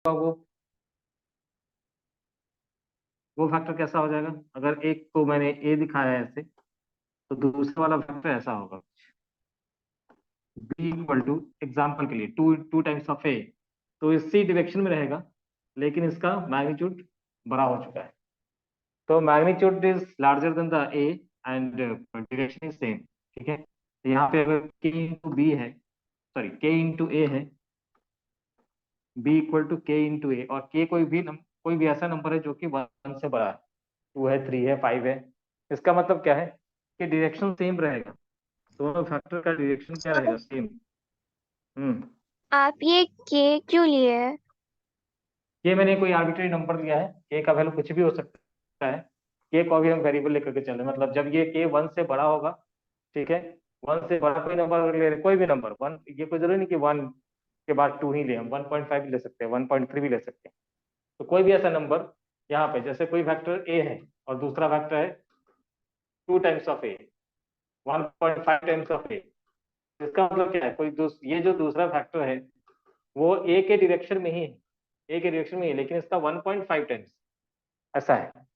वो फैक्टर कैसा हो जाएगा? अगर एक को मैंने ए दिखाया है ऐसे, तो दूसरा वाला फैक्टर ऐसा होगा, बी इक्वल टू, एग्जाम्पल के लिए, टू टू टाइम्स ऑफ ए, तो इसी डायरेक्शन में रहेगा, लेकिन इसका मैग्नीट्यूड बड़ा हो चुका है। तो magnitude is larger than the A and direction is same. ठीक है, तो यहाँ पे अगर के इंटू बी है, सॉरी के इंटू ए है, बी इक्वल टू के इंटू ए, और के कोई भी ऐसा नंबर है जो कि वन से बड़ा है, टू है, थ्री है, फाइव है, इसका मतलब क्या है कि डायरेक्शन सेम रहेगा। दोनों फैक्टर का डायरेक्शन क्या रहेगा? सेम। हम्म। आप ये के क्यों लिए है? ये मैंने कोई आर्बिट्री नंबर लिया है, के का वैल्यू कुछ भी हो सकता है। के को अभी हम वेरिएबल लेकर के चले, मतलब जब ये के वन से बड़ा होगा, ठीक है, वन से बड़ा कोई नंबर ले रहे, कोई भी नंबर वन, ये कोई जरूरी नहीं कि वन के बाद टू ही ले, हम 1.5 भी ले सकते हैं, 1.3 भी ले सकते हैं। तो कोई भी ऐसा नंबर यहाँ पे, जैसे कोई वेक्टर ए है और दूसरा वेक्टर है two times of A, 1.5 times of A, इसका मतलब क्या है, ये जो दूसरा फैक्टर है वो ए के डायरेक्शन में ही है, ए के डायरेक्शन में ही है, लेकिन इसका 1.5 टाइम्स ऐसा है।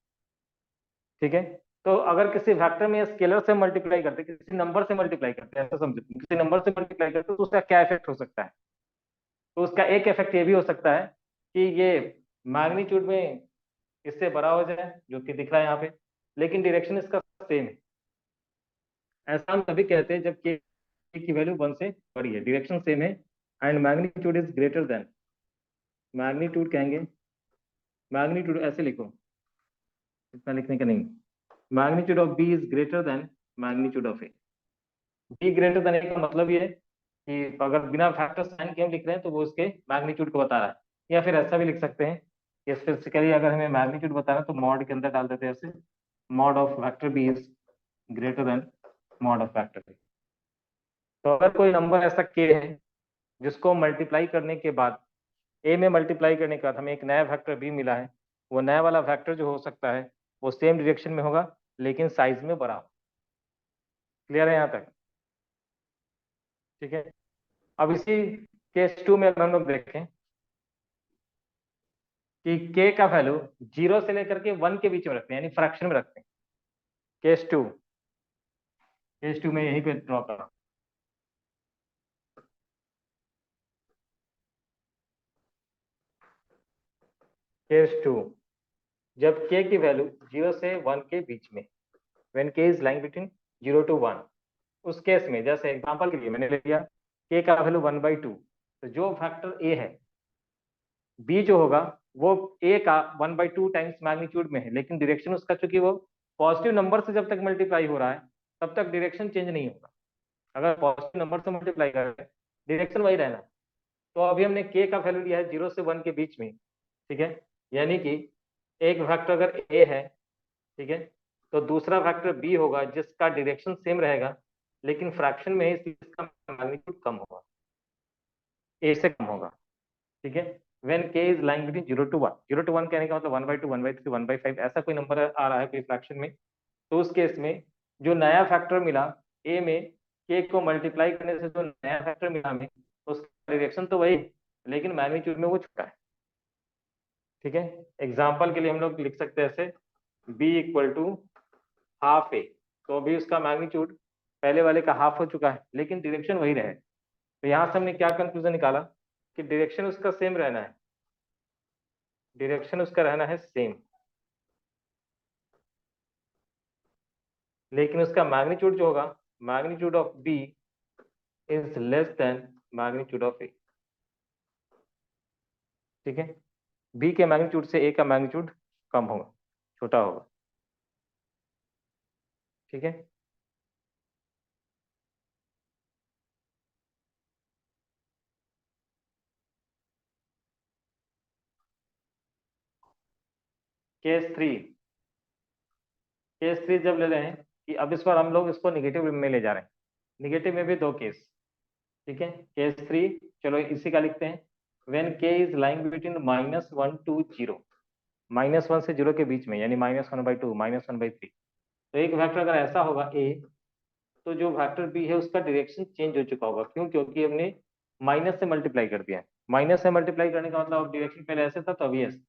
ठीक है, तो अगर किसी वेक्टर में स्केलर से मल्टीप्लाई करते, किसी नंबर से मल्टीप्लाई करते हैं, ऐसा समझो, किसी नंबर से मल्टीप्लाई करते तो उसका क्या इफेक्ट हो सकता है? तो उसका एक इफेक्ट ये भी हो सकता है कि ये मैग्नीट्यूड में इससे बड़ा हो जाए, जो कि दिख रहा है यहाँ पे, लेकिन डायरेक्शन इसका सेम है। ऐसा हम तभी कहते हैं जब के की वैल्यू वन से बड़ी है, डायरेक्शन सेम है, and magnitude is greater than, magnitude कहेंगे, मैग्नीट्यूड ऐसे लिखो, इतना लिखने का नहीं, magnitude of B is greater than magnitude of A. B greater than A का मतलब ये है कि अगर बिना फैक्टर साइन के हम लिख रहे हैं तो वो उसके मैग्नीट्यूड को बता रहा है। या फिर ऐसा भी लिख सकते हैं कि स्पेसिफिकली अगर हमें मैग्नीट्यूड बताना है तो मॉड के अंदर डाल देते हैं ऐसे, mod of vector B is greater than mod of vector B. तो अगर कोई नंबर ऐसा के है जिसको मल्टीप्लाई करने के बाद, ए में मल्टीप्लाई करने के बाद हमें एक नया वेक्टर बी मिला है, वो नया वाला वेक्टर जो हो सकता है वो सेम डायरेक्शन में होगा लेकिन साइज में बड़ा हो। क्लियर है यहाँ तक? ठीक है, अब इसी केस टू में अगर हम लोग देखें कि के का वैल्यू जीरो से लेकर के वन के बीच में रखते हैं, यानी फ्रैक्शन में रखते हैं। केस टू, केस टू में यहीं पे ड्रॉ करा, केस टू, जब के की वैल्यू जीरो से वन के बीच में, when K is lying between zero to one, उस केस में जैसे एग्जांपल के लिए मैंने ले लिया के का वैल्यू वन बाई टू, तो जो फैक्टर ए है, बी जो होगा वो ए का one by two times magnitude में है, लेकिन डायरेक्शन उसका, चूंकि वो पॉजिटिव नंबर से जब तक मल्टीप्लाई हो रहा है तब तक डायरेक्शन चेंज नहीं होगा। अगर पॉजिटिव नंबर से मल्टीप्लाई कर रहे हैं डायरेक्शन वही रहना। तो अभी हमने के का वैल्यू लिया है जीरो से वन के बीच में। ठीक है, यानी कि एक वेक्टर अगर ए है, ठीक है, तो दूसरा वेक्टर बी होगा जिसका डायरेक्शन सेम रहेगा, लेकिन फ्रैक्शन में इसका मैग्नीट्यूड कम होगा, ए से कम होगा। ठीक है, when K is lying between zero to one, zero to one कहने का मतलब one by two, one by three, one by five, ऐसा कोई नंबर आ रहा है कोई फ्रैक्शन में, तो उस केस में जो नया फैक्टर मिला ए में, के को मल्टीप्लाई करने से जो नया फैक्टर मिला हमें, उसका डायरेक्शन तो वही, लेकिन मैग्नीट्यूड में वो छोटा है। ठीक है, एग्जाम्पल के लिए हम लोग लिख सकते हैं ऐसे, बी इक्वल टू हाफ ए, तो अभी उसका मैग्नीट्यूड पहले वाले का हाफ हो चुका है लेकिन डायरेक्शन वही रहे। तो यहां से हमने क्या कंक्लूजन निकाला कि डायरेक्शन उसका सेम रहना है, डायरेक्शन उसका रहना है सेम, लेकिन उसका मैग्नीट्यूड जो होगा, magnitude of B is less than magnitude of A. ठीक है, बी के मैग्नीट्यूड से ए का मैग्नीट्यूड कम होगा, छोटा होगा। ठीक है, केस थ्री, केस थ्री जब ले रहे हैं कि अब इस बार हम लोग इसको निगेटिव में ले जा रहे हैं, निगेटिव में भी दो केस। ठीक है, केस थ्री, चलो इसी का लिखते हैं, when K is lying between minus one two zero, minus one से जीरो के बीच में, यानी minus one by to, minus one by three. तो एक वेक्टर अगर ऐसा होगा ए, तो जो वेक्टर बी है उसका डायरेक्शन चेंज हो चुका होगा, क्यों? क्योंकि हमने माइनस से मल्टीप्लाई कर दिया है। माइनस से मल्टीप्लाई करने का मतलब डायरेक्शन पहले ऐसे था तो अभी ऐसे,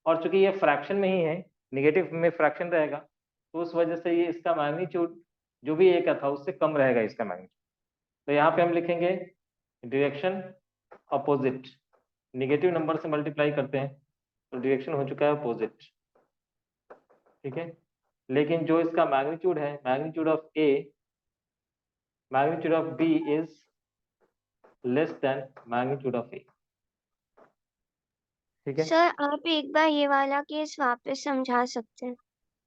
और चूंकि ये फ्रैक्शन में ही है, निगेटिव में फ्रैक्शन रहेगा, तो उस वजह से ये इसका मैग्नीट्यूड जो भी ए का था उससे कम रहेगा इसका मैग्नीट्यूड। तो यहाँ पे हम लिखेंगे डायरेक्शन अपोजिट, निगेटिव नंबर से मल्टीप्लाई करते हैं तो डायरेक्शन हो चुका है अपोजिट, ठीक है। लेकिन जो इसका मैग्नीट्यूड है, magnitude of A, magnitude of B is less than magnitude of A, ठीक है। सर आप एक बार ये वाला केस वापस समझा सकते हैं?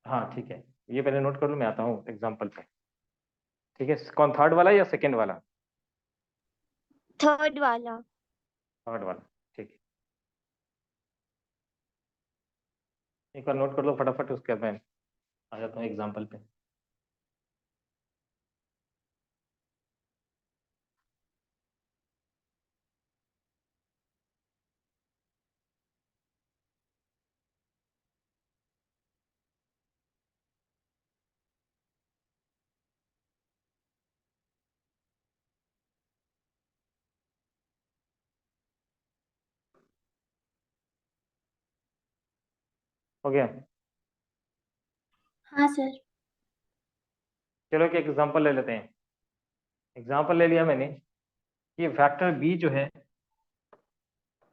हाँ ठीक है, ये पहले नोट कर लो, मैं आता हूँ एग्जाम्पल पे, ठीक है। कौन, थर्ड वाला या सेकेंड वाला? थर्ड वाला। थर्ड वाला, ठीक है। एक बार नोट कर लो फटाफट, उसके बाद मैं आ जाता हूँ एग्जाम्पल पे। हो गया? हाँ सर। चलो एक एग्जाम्पल ले लेते हैं। एग्जाम्पल ले लिया मैंने कि फैक्टर बी जो है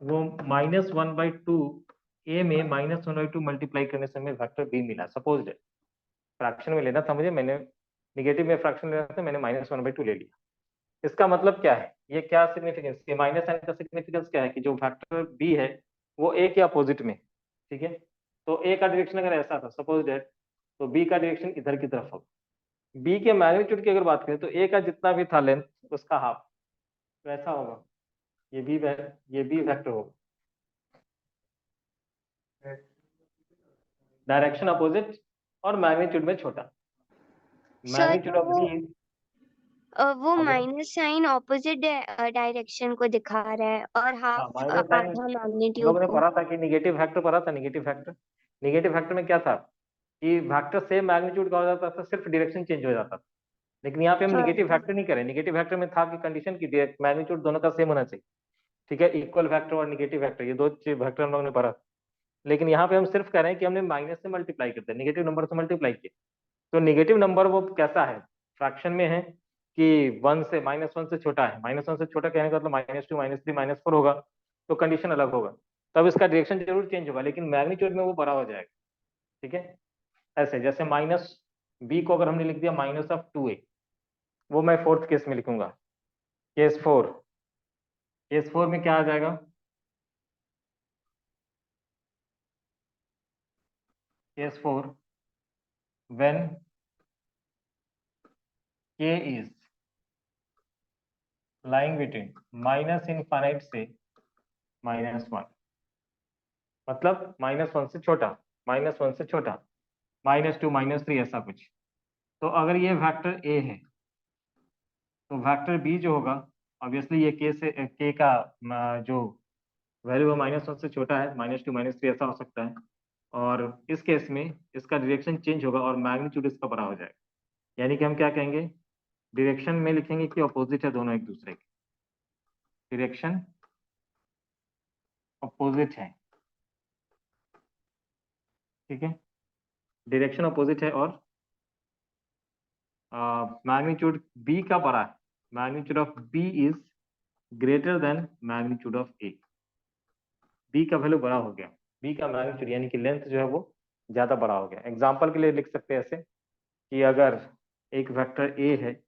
वो -1/2 ए में -1/2 मल्टीप्लाई करने से हमें फैक्टर बी मिला। सपोज फ्रैक्शन में लेना था मुझे, मैंने निगेटिव में फ्रैक्शन लेना था, मैंने -1/2 ले लिया। इसका मतलब क्या है, ये क्या सिग्निफिकेंस, ये माइनस साइन का सिग्निफिकेंस क्या है कि जो फैक्टर बी है वो ए के अपोजिट में, ठीक है। तो ए का डायरेक्शन अगर ऐसा था सपोज दैट, तो बी का डायरेक्शन इधर की तरफ होगा। बी के मैग्नीट्यूड की अगर बात करें तो ए का जितना भी था लेंथ उसका हाफ, वैसा होगा। ये बी, ये बी वेक्टर होगा, डायरेक्शन अपोजिट और मैग्नीट्यूड में छोटा। सर मैग्नीट्यूड तो ऑफ बी, वो हाँ बोलो। माइनस साइन ऑपोजिट डायरेक्शन को दिखा रहा है और हाँ हाफ माइनस साइन, आधा हम मैग्नीट्यूड लोगों ने को। पढ़ा था कि निगेटिव फैक्टर पढ़ा था, निगेटिव फैक्टर, निगेटिव फैक्टर में क्या था कि फैक्टर सेम मैग्नीट्यूड का हो जाता था, सिर्फ डायरेक्शन चेंज हो जाता था। लेकिन यहाँ पे हम हाँ निगेटिव फैक्टर नहीं करें, निगेटिव फैक्टर में था कि कंडीशन की मैग्नीट्यूड दोनों का सेम होना चाहिए, ठीक है। इक्वल फैक्टर और निगेटिव फैक्टर, ये दो फैक्टर हम लोगों ने पढ़ा। लेकिन यहाँ पे हम सिर्फ कह रहे हैं कि हमने माइनस से मल्टीप्लाई करते हैं, निगेटिव नंबर से मल्टीप्लाई किया। तो निगेटिव नंबर वो कैसा है, फ्रैक्शन में है कि वन से, -1 से छोटा है। -1 से छोटा कहने का मतलब -2, -3, -4 होगा, तो कंडीशन अलग होगा, तब इसका डायरेक्शन जरूर चेंज होगा, लेकिन मैग्नीट्यूड में वो बड़ा हो जाएगा, ठीक है। ऐसे जैसे माइनस बी को अगर हमने लिख दिया -2a, वो मैं फोर्थ केस में लिखूंगा, केस 4। केस 4 में क्या आ जाएगा, case 4 when k is lying between -∞ से -1, मतलब -1 से छोटा, -1 से छोटा, -2, -3 ऐसा कुछ। तो अगर ये वेक्टर ए है तो वेक्टर बी जो होगा, ऑब्वियसली ये के से, के का जो वैल्यू है -1 से छोटा है, -2, -3 ऐसा हो सकता है। और इस केस में इसका डायरेक्शन चेंज होगा और मैग्नीट्यूड इसका बड़ा हो जाएगा। यानी कि हम क्या कहेंगे, डायरेक्शन में लिखेंगे कि अपोजिट है दोनों एक दूसरे के, डायरेक्शन अपोजिट है, ठीक है। डायरेक्शन अपोजिट है और मैग्नीट्यूड बी का बड़ा है, magnitude of B is greater than magnitude of A. B का वैल्यू बड़ा हो गया, बी का मैग्नीट्यूड यानी कि लेंथ जो है वो ज्यादा बड़ा हो गया। एग्जांपल के लिए लिख सकते हैं ऐसे कि अगर एक वेक्टर ए है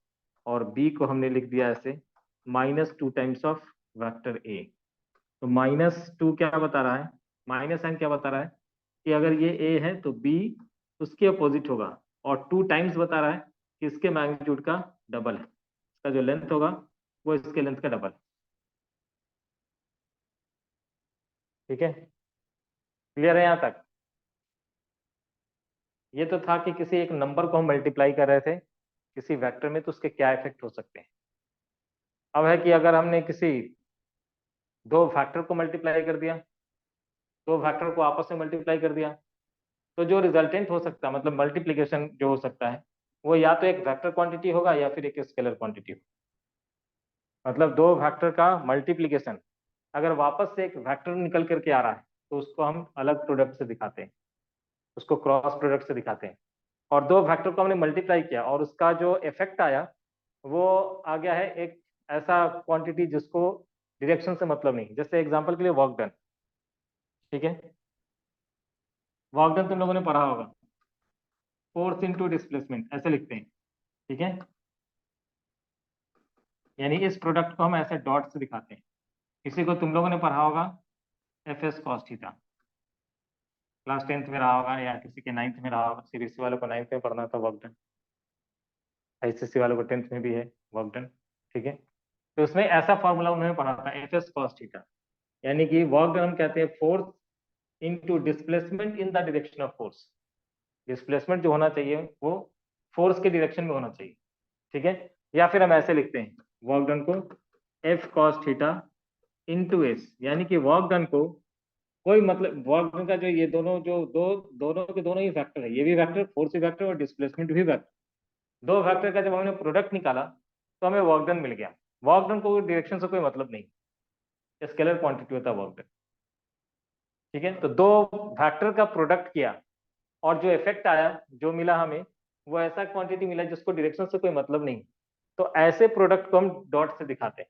और बी को हमने लिख दिया ऐसे -2 टाइम्स ऑफ वेक्टर ए, तो -2 क्या बता रहा है, माइनस साइन क्या बता रहा है कि अगर ये ए है तो बी उसके अपोजिट होगा, और 2 टाइम्स बता रहा है कि इसके मैग्नीट्यूड का डबल है, इसका जो लेंथ होगा वो इसके लेंथ का डबल, ठीक है। क्लियर है यहाँ तक? ये तो था कि किसी एक नंबर को हम मल्टीप्लाई कर रहे थे किसी वेक्टर में, तो उसके क्या इफेक्ट हो सकते हैं। अब है कि अगर हमने किसी दो फैक्टर को मल्टीप्लाई कर दिया, दो फैक्टर को आपस में मल्टीप्लाई कर दिया, तो जो रिजल्टेंट हो सकता है, मतलब मल्टीप्लीकेशन जो हो सकता है, वो या तो एक वेक्टर क्वांटिटी होगा या फिर एक स्केलर क्वांटिटी होगा। मतलब दो फैक्टर का मल्टीप्लीकेशन अगर वापस से एक वेक्टर निकल करके आ रहा है तो उसको हम अलग प्रोडक्ट से दिखाते हैं, उसको क्रॉस प्रोडक्ट से दिखाते हैं। और दो वेक्टर को हमने मल्टीप्लाई किया और उसका जो इफेक्ट आया वो आ गया है एक ऐसा क्वांटिटी जिसको डायरेक्शन से मतलब नहीं। जैसे एग्जांपल के लिए वर्क डन, ठीक है, वर्क डन तुम लोगों ने पढ़ा होगा, फोर्स इनटू डिस्प्लेसमेंट ऐसे लिखते हैं, ठीक है। यानी इस प्रोडक्ट को हम ऐसे डॉट से दिखाते हैं। इसी को तुम लोगों ने पढ़ा होगा F S cos theta, class 10th में रहा होगा या किसी के 9th में रहा होगा। सीबीएसई वालों को 9th में पढ़ना था वर्क डन, आईसीएससी वालों को 10th में भी है वर्क डन, ठीक है। तो उसमें ऐसा फॉर्मूला उन्होंने पढ़ा था एफ एस कॉस थीटा, यानी कि वर्क डन हम कहते हैं force into displacement in the direction of force. Displacement जो होना चाहिए वो फोर्स के डायरेक्शन में होना चाहिए, ठीक है। या फिर हम ऐसे लिखते हैं वर्क डन को F cos theta into S, यानी कि वर्क डन को कोई मतलब वर्क डन का जो ये दोनों जो दो दोनों के दोनों ही फैक्टर है, ये भी फैक्टर, फोर्स भी फैक्टर और डिस्प्लेसमेंट भी फैक्टर, दो फैक्टर का जब हमने प्रोडक्ट निकाला तो हमें वर्क डन मिल गया। वर्क डन को डायरेक्शन से कोई मतलब नहीं, स्केलर क्वांटिटी होता है वर्क डन, ठीक है। तो दो फैक्टर का प्रोडक्ट किया और जो इफेक्ट आया जो मिला हमें वो ऐसा क्वांटिटी मिला जिसको डायरेक्शन से कोई मतलब नहीं। तो ऐसे प्रोडक्ट को हम डॉट से दिखाते हैं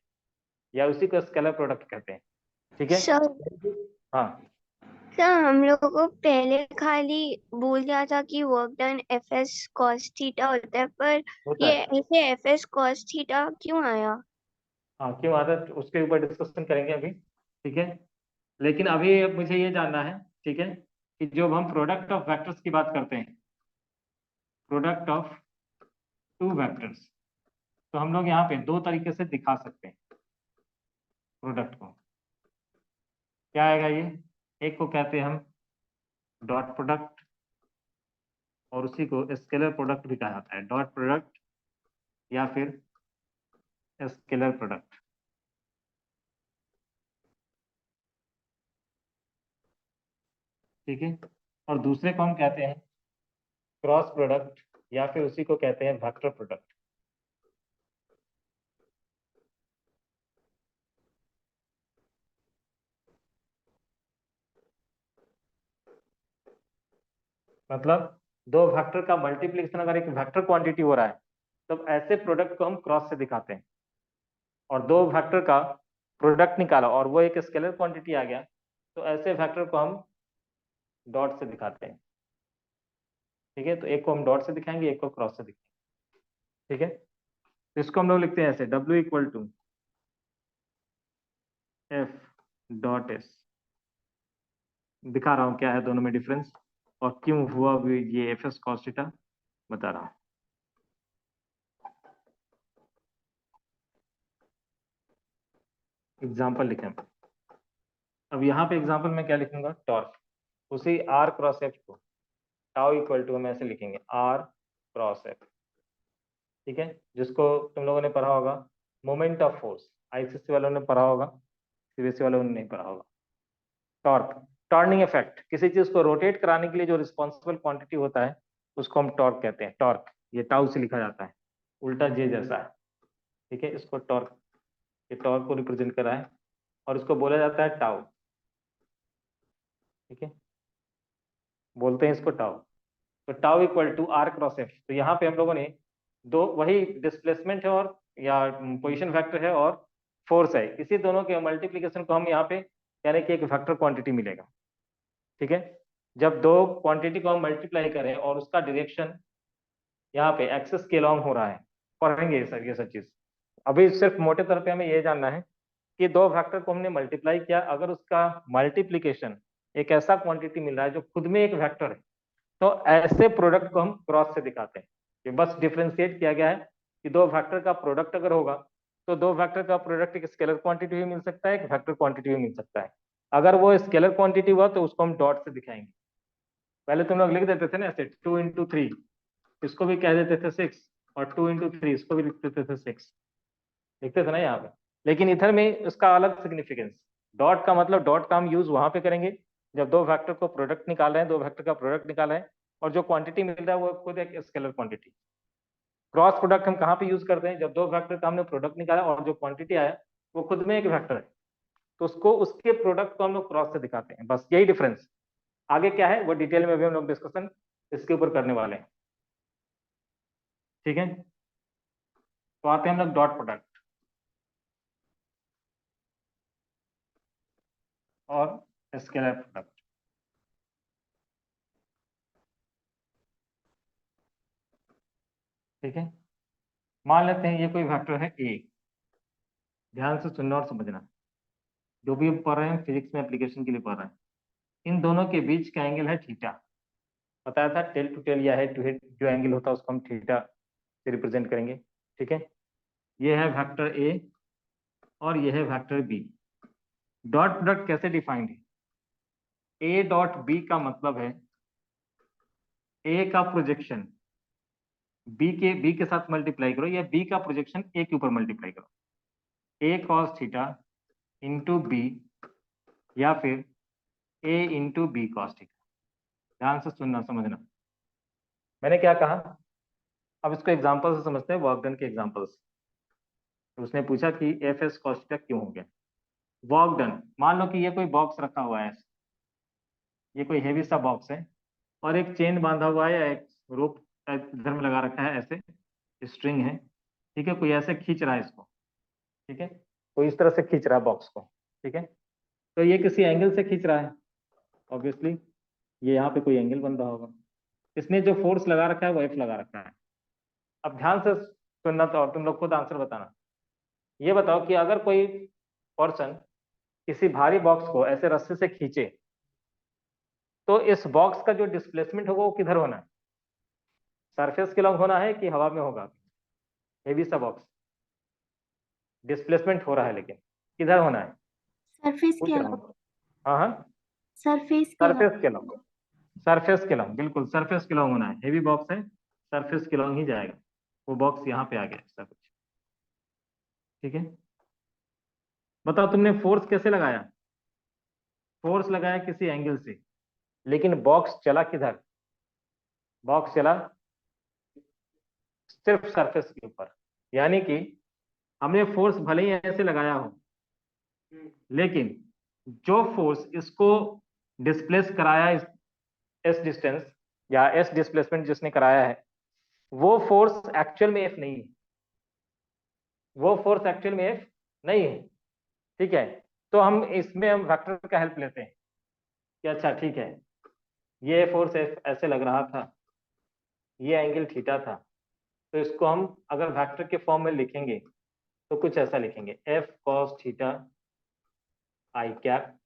या उसी को स्केलर प्रोडक्ट कहते हैं, ठीक है। सर हाँ सर हम लोगों को पहले खाली बोल दिया था कि work done F S cos theta होता है, पर होता ये है। ऐसे एफ एस कॉस थीटा क्यों आया? हाँ क्यों आता है उसके ऊपर डिस्कशन करेंगे अभी, ठीक है। लेकिन अभी अब मुझे ये जानना है, ठीक है, कि जब हम प्रोडक्ट ऑफ वेक्टर्स की बात करते हैं, प्रोडक्ट ऑफ टू वेक्टर्स, तो हम लोग यहाँ पे दो तरीके से दिखा सकते हैं प्रोडक्ट को। क्या आएगा ये, एक को कहते हैं हम डॉट प्रोडक्ट और उसी को स्केलर प्रोडक्ट भी कहा जाता है, डॉट प्रोडक्ट या फिर स्केलर प्रोडक्ट, ठीक है। और दूसरे को हम कहते हैं क्रॉस प्रोडक्ट या फिर उसी को कहते हैं वेक्टर प्रोडक्ट। मतलब दो वेक्टर का मल्टीप्लिकेशन अगर एक वेक्टर क्वांटिटी हो रहा है तब ऐसे प्रोडक्ट को हम क्रॉस से दिखाते हैं। और दो वेक्टर का प्रोडक्ट निकाला और वो एक स्केलर क्वांटिटी आ गया तो ऐसे वेक्टर को हम डॉट से दिखाते हैं, ठीक है। तो एक को हम डॉट से दिखाएंगे, एक को क्रॉस से दिखाएंगे, ठीक है। तो इसको हम लोग लिखते हैं ऐसे W equal to F dot S. दिखा रहा हूँ क्या है दोनों में डिफरेंस और क्यों हुआ भी ये एफ एस कॉस थीटा बता रहा हूँ। एग्जाम्पल लिखें। अब यहाँ पे एग्जाम्पल में क्या लिखूंगा, टॉर्क, उसी आर क्रॉस एफ को टाउ इक्वल टू हम ऐसे लिखेंगे आर क्रॉस एफ, ठीक है। जिसको तुम लोगों ने पढ़ा होगा मोमेंट ऑफ फोर्स, आईसीएससी वालों ने पढ़ा होगा, सीबीएसई वालों ने नहीं पढ़ा होगा। टॉर्क, टर्निंग इफेक्ट, किसी चीज को रोटेट कराने के लिए जो रिस्पॉन्सिबल क्वांटिटी होता है उसको हम टॉर्क कहते हैं। टॉर्क ये टाउ से लिखा जाता है, उल्टा जे जैसा है, ठीक है। इसको टॉर्क, ये टॉर्क को रिप्रेजेंट करा है और इसको बोला जाता है टाउ, ठीक है, बोलते हैं इसको टाउ। तो tau equal to R cross F. तो यहाँ पे हम लोगों ने दो वही डिस्प्लेसमेंट है और या पोजीशन वेक्टर है और फोर्स है, इसी दोनों के मल्टीप्लीकेशन को हम यहाँ पे यानी कि एक वेक्टर क्वांटिटी मिलेगा, ठीक है। जब दो क्वांटिटी को हम मल्टीप्लाई करें और उसका डायरेक्शन यहाँ पे एक्सेस के अलॉन्ग हो रहा है, पढ़ेंगे ये सब चीज। अभी सिर्फ मोटे तौर पे हमें ये जानना है कि दो फैक्टर को हमने मल्टीप्लाई किया, अगर उसका मल्टीप्लीकेशन एक ऐसा क्वांटिटी मिल रहा है जो खुद में एक वेक्टर है तो ऐसे प्रोडक्ट को हम क्रॉस से दिखाते हैं। ये बस डिफ्रेंशिएट किया गया है कि दो वेक्टर का प्रोडक्ट अगर होगा तो दो वेक्टर का प्रोडक्ट एक स्केलर क्वांटिटी भी मिल सकता है, एक वेक्टर क्वांटिटी भी मिल सकता है। अगर वो स्केलर क्वांटिटी हुआ तो उसको हम डॉट से दिखाएंगे। पहले तुम लोग लिख देते थे ना ऐसे 2 into 3, इसको भी कह देते थे 6, और 2 into 3 इसको भी लिख देते थे 6, लिखते थे ना यहाँ पे। लेकिन इधर में इसका अलग सिग्निफिकेंस, डॉट का मतलब डॉट का हम यूज वहां पे करेंगे जब दो वेक्टर को प्रोडक्ट निकाल रहे हैं, दो वेक्टर का प्रोडक्ट निकाला है और जो क्वांटिटी मिल रहा है वो खुद एक स्केलर क्वांटिटी। क्रॉस प्रोडक्ट हम कहाँ पे यूज करते हैं, जब दो वेक्टर का हमने प्रोडक्ट निकाला और जो क्वांटिटी आया वो खुद में एक वेक्टर है तो उसको उसके प्रोडक्ट को हम लोग क्रॉस से दिखाते हैं, बस यही डिफरेंस। आगे क्या है वो डिटेल में भी हम लोग डिस्कशन इसके ऊपर करने वाले हैं, ठीक है। तो आते हैं हम लोग डॉट प्रोडक्ट और स्केलर प्रोडक्ट। ठीक है, मान लेते हैं ये कोई वेक्टर है ए, ध्यान से सुनना और समझना, जो भी पढ़ रहे हैं फिजिक्स में एप्लीकेशन के लिए पढ़ रहे हैं। इन दोनों के बीच का एंगल है थीटा, बताया था टेल टू टेल या हेड टू हेड जो एंगल होता है उसको हम थीटा से रिप्रेजेंट करेंगे, ठीक है। ये है वेक्टर ए और ये है वेक्टर बी। डॉट प्रोडक्ट कैसे डिफाइंड है? ए डॉट बी का मतलब है ए का प्रोजेक्शन बी के साथ मल्टीप्लाई करो, या बी का प्रोजेक्शन ए के ऊपर मल्टीप्लाई करो। ए कॉस थीटा इंटू बी, या फिर ए इंटू बी कॉस थीटा। ध्यान से सुनना समझना, मैंने क्या कहा। अब इसको एग्जांपल से समझते हैं, वर्क डन के एग्जांपल से। तो उसने पूछा कि एफ एस कॉस थीटा क्यों हो गया। वर्क डन, मान लो कि ये कोई बॉक्स रखा हुआ है, ये कोई हेवी सा बॉक्स है और एक चेन बांधा हुआ है या एक रोप इधर में लगा रखा है, ऐसे स्ट्रिंग है, ठीक है। कोई ऐसे खींच रहा है इसको, ठीक है, कोई इस तरह से खींच रहा है बॉक्स को, ठीक है। तो ये किसी एंगल से खींच रहा है, ऑब्वियसली ये यहाँ पे कोई एंगल बन रहा होगा। इसने जो फोर्स लगा रखा है वो एफ लगा रखा है। अब ध्यान से सुनना तो, और तुम लोग खुद आंसर बताना। ये बताओ कि अगर कोई पर्सन किसी भारी बॉक्स को ऐसे रस्से से खींचे, तो इस बॉक्स का जो डिस्प्लेसमेंट होगा वो किधर होना है? सरफेस के लॉन्ग होना है कि हवा में होगा? हेवी सा बॉक्स डिस्प्लेसमेंट हो रहा है, लेकिन किधर होना है? सरफेस पूछ के रहा अलावा, हूँ। हाँ हाँ, सरफेस के सरफेस अलावा। के लॉन्ग, सरफेस के लॉन्ग, बिल्कुल सरफेस के लॉन्ग होना है। हेवी बॉक्स है, सरफेस के लॉन्ग ही जाएगा। वो बॉक्स यहाँ पे आ गया ऐसा कुछ, ठीक है। बताओ तुमने फोर्स कैसे लगाया? फोर्स लगाया किसी एंगल से, लेकिन बॉक्स चला किधर? बॉक्स चला सिर्फ सरफेस के ऊपर। यानी कि हमने फोर्स भले ही ऐसे लगाया हो, लेकिन जो फोर्स इसको डिस्प्लेस कराया, एस डिस्टेंस या एस डिस्प्लेसमेंट जिसने कराया है, वो फोर्स एक्चुअल में एफ नहीं है। वो फोर्स एक्चुअल में एफ नहीं है, ठीक है। तो हम इसमें हम वेक्टर का हेल्प लेते हैं कि अच्छा ठीक है, ये फोर्स एफ ऐसे लग रहा था, ये एंगल थीटा था, तो इसको हम अगर वेक्टर के फॉर्म में लिखेंगे तो कुछ ऐसा लिखेंगे, F cos theta I cap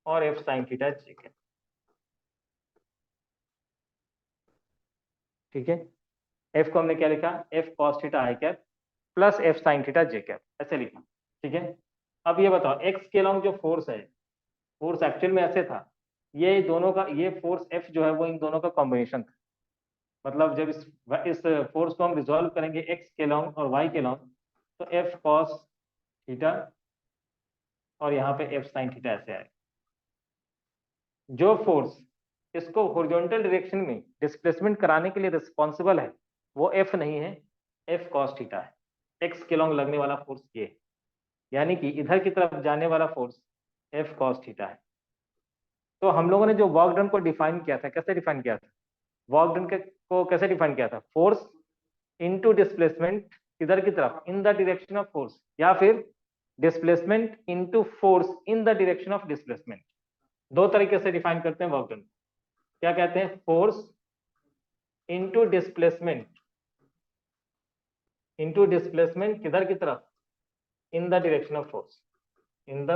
और F sine theta J cap, ठीक है। एफ को हमने क्या लिखा? F cos theta I cap plus F sine theta J cap, ऐसे लिखा, ठीक है। अब ये बताओ एक्स के अलॉन्ग जो फोर्स है, फोर्स एक्चुअल में ऐसे था, ये दोनों का, ये फोर्स एफ जो है वो इन दोनों का कॉम्बिनेशन था। मतलब जब इस फोर्स को हम रिजॉल्व करेंगे एक्स के अलॉन्ग और वाई के अलॉन्ग, तो एफ कॉस थीटा और यहाँ पे एफ साइन थीटा ऐसे आएगा। जो फोर्स इसको हॉरिजॉन्टल डायरेक्शन में डिस्प्लेसमेंट कराने के लिए रिस्पॉन्सिबल है, वो एफ नहीं है, एफ कॉस थीटा है। एक्स के लॉन्ग लगने वाला फोर्स ये है, यानी कि इधर की तरफ जाने वाला फोर्स एफ कॉस थीटा है। तो हम लोगों ने जो वर्क डन को डिफाइन किया था, कैसे डिफाइन किया था? वर्क डन को कैसे डिफाइन किया था? फोर्स इनटू डिस्प्लेसमेंट किधर की तरफ, इन द डायरेक्शन ऑफ फोर्स, या फिर displacement into force in the direction of displacement. दो तरीके से डिफाइन करते हैं वर्क डन। क्या कहते हैं? Force into displacement, into displacement किधर की तरफ? इन the direction of force, in the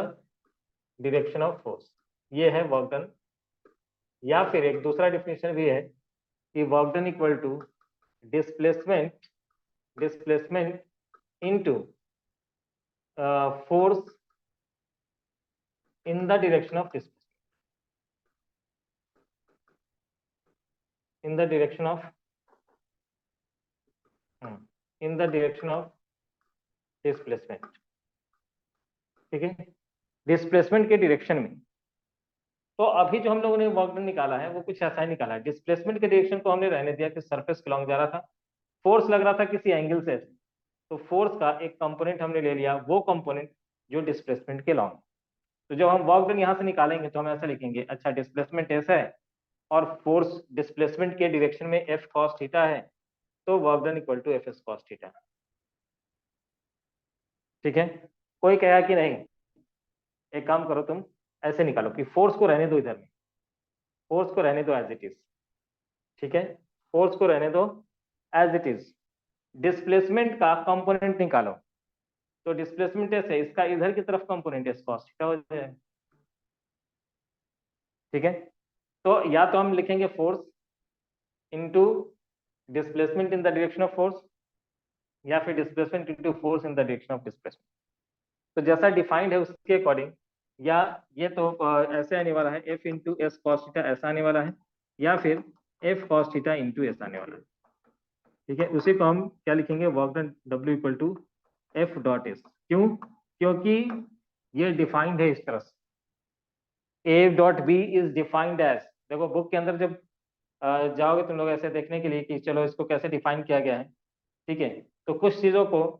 direction of force, ये है वर्क डन। या फिर एक दूसरा डिफिनेशन भी है कि work done equal to displacement, displacement into force in the direction of displacement, in the direction of, in the direction of displacement, ठीक है, डिस्प्लेसमेंट के डायरेक्शन में। तो अभी जो हम लोगों ने वर्क डन निकाला है वो कुछ ऐसा ही निकाला है। डिस्प्लेसमेंट के डायरेक्शन को हमने रहने दिया कि सरफेस के लॉन्ग जा रहा था, फोर्स लग रहा था किसी एंगल से, तो फोर्स का एक कंपोनेंट हमने ले लिया, वो कंपोनेंट जो डिस्प्लेसमेंट के लॉन्ग। तो जब हम वर्क डन यहाँ से निकालेंगे तो हम ऐसा लिखेंगे, अच्छा डिस्प्लेसमेंट एस है और फोर्स डिस्प्लेसमेंट के डायरेक्शन में एफ कॉस थीटा है, तो work done equal to F S cos theta. ठीक है, कोई कहा कि नहीं, एक काम करो तुम ऐसे निकालो कि फोर्स को रहने दो इधर में, फोर्स को रहने दो एज इट इज। ठीक है, फोर्स को रहने दो एज इट इज, डिस्प्लेसमेंट का कंपोनेंट निकालो। तो डिस्प्लेसमेंट ऐसे इसका इधर की तरफ कंपोनेंट एस कॉस थीटा हो जाएगा। ठीक है, तो या तो हम लिखेंगे force into displacement in the direction of force, या फिर displacement into force in the direction of displacement. तो जैसा डिफाइंड है उसके अकॉर्डिंग, या ये तो ऐसे आने वाला है F into S cos theta ऐसा आने वाला है, या फिर F cos theta into S आने वाला है। ठीक है, उसी को हम क्या लिखेंगे, work done W equal to F dot S. क्यों, क्योंकि ये डिफाइंड है इस तरह से, A dot B is defined as, देखो बुक के अंदर जब जाओगे तुम लोग ऐसे देखने के लिए कि चलो इसको कैसे डिफाइन किया गया है। ठीक है, तो कुछ चीजों को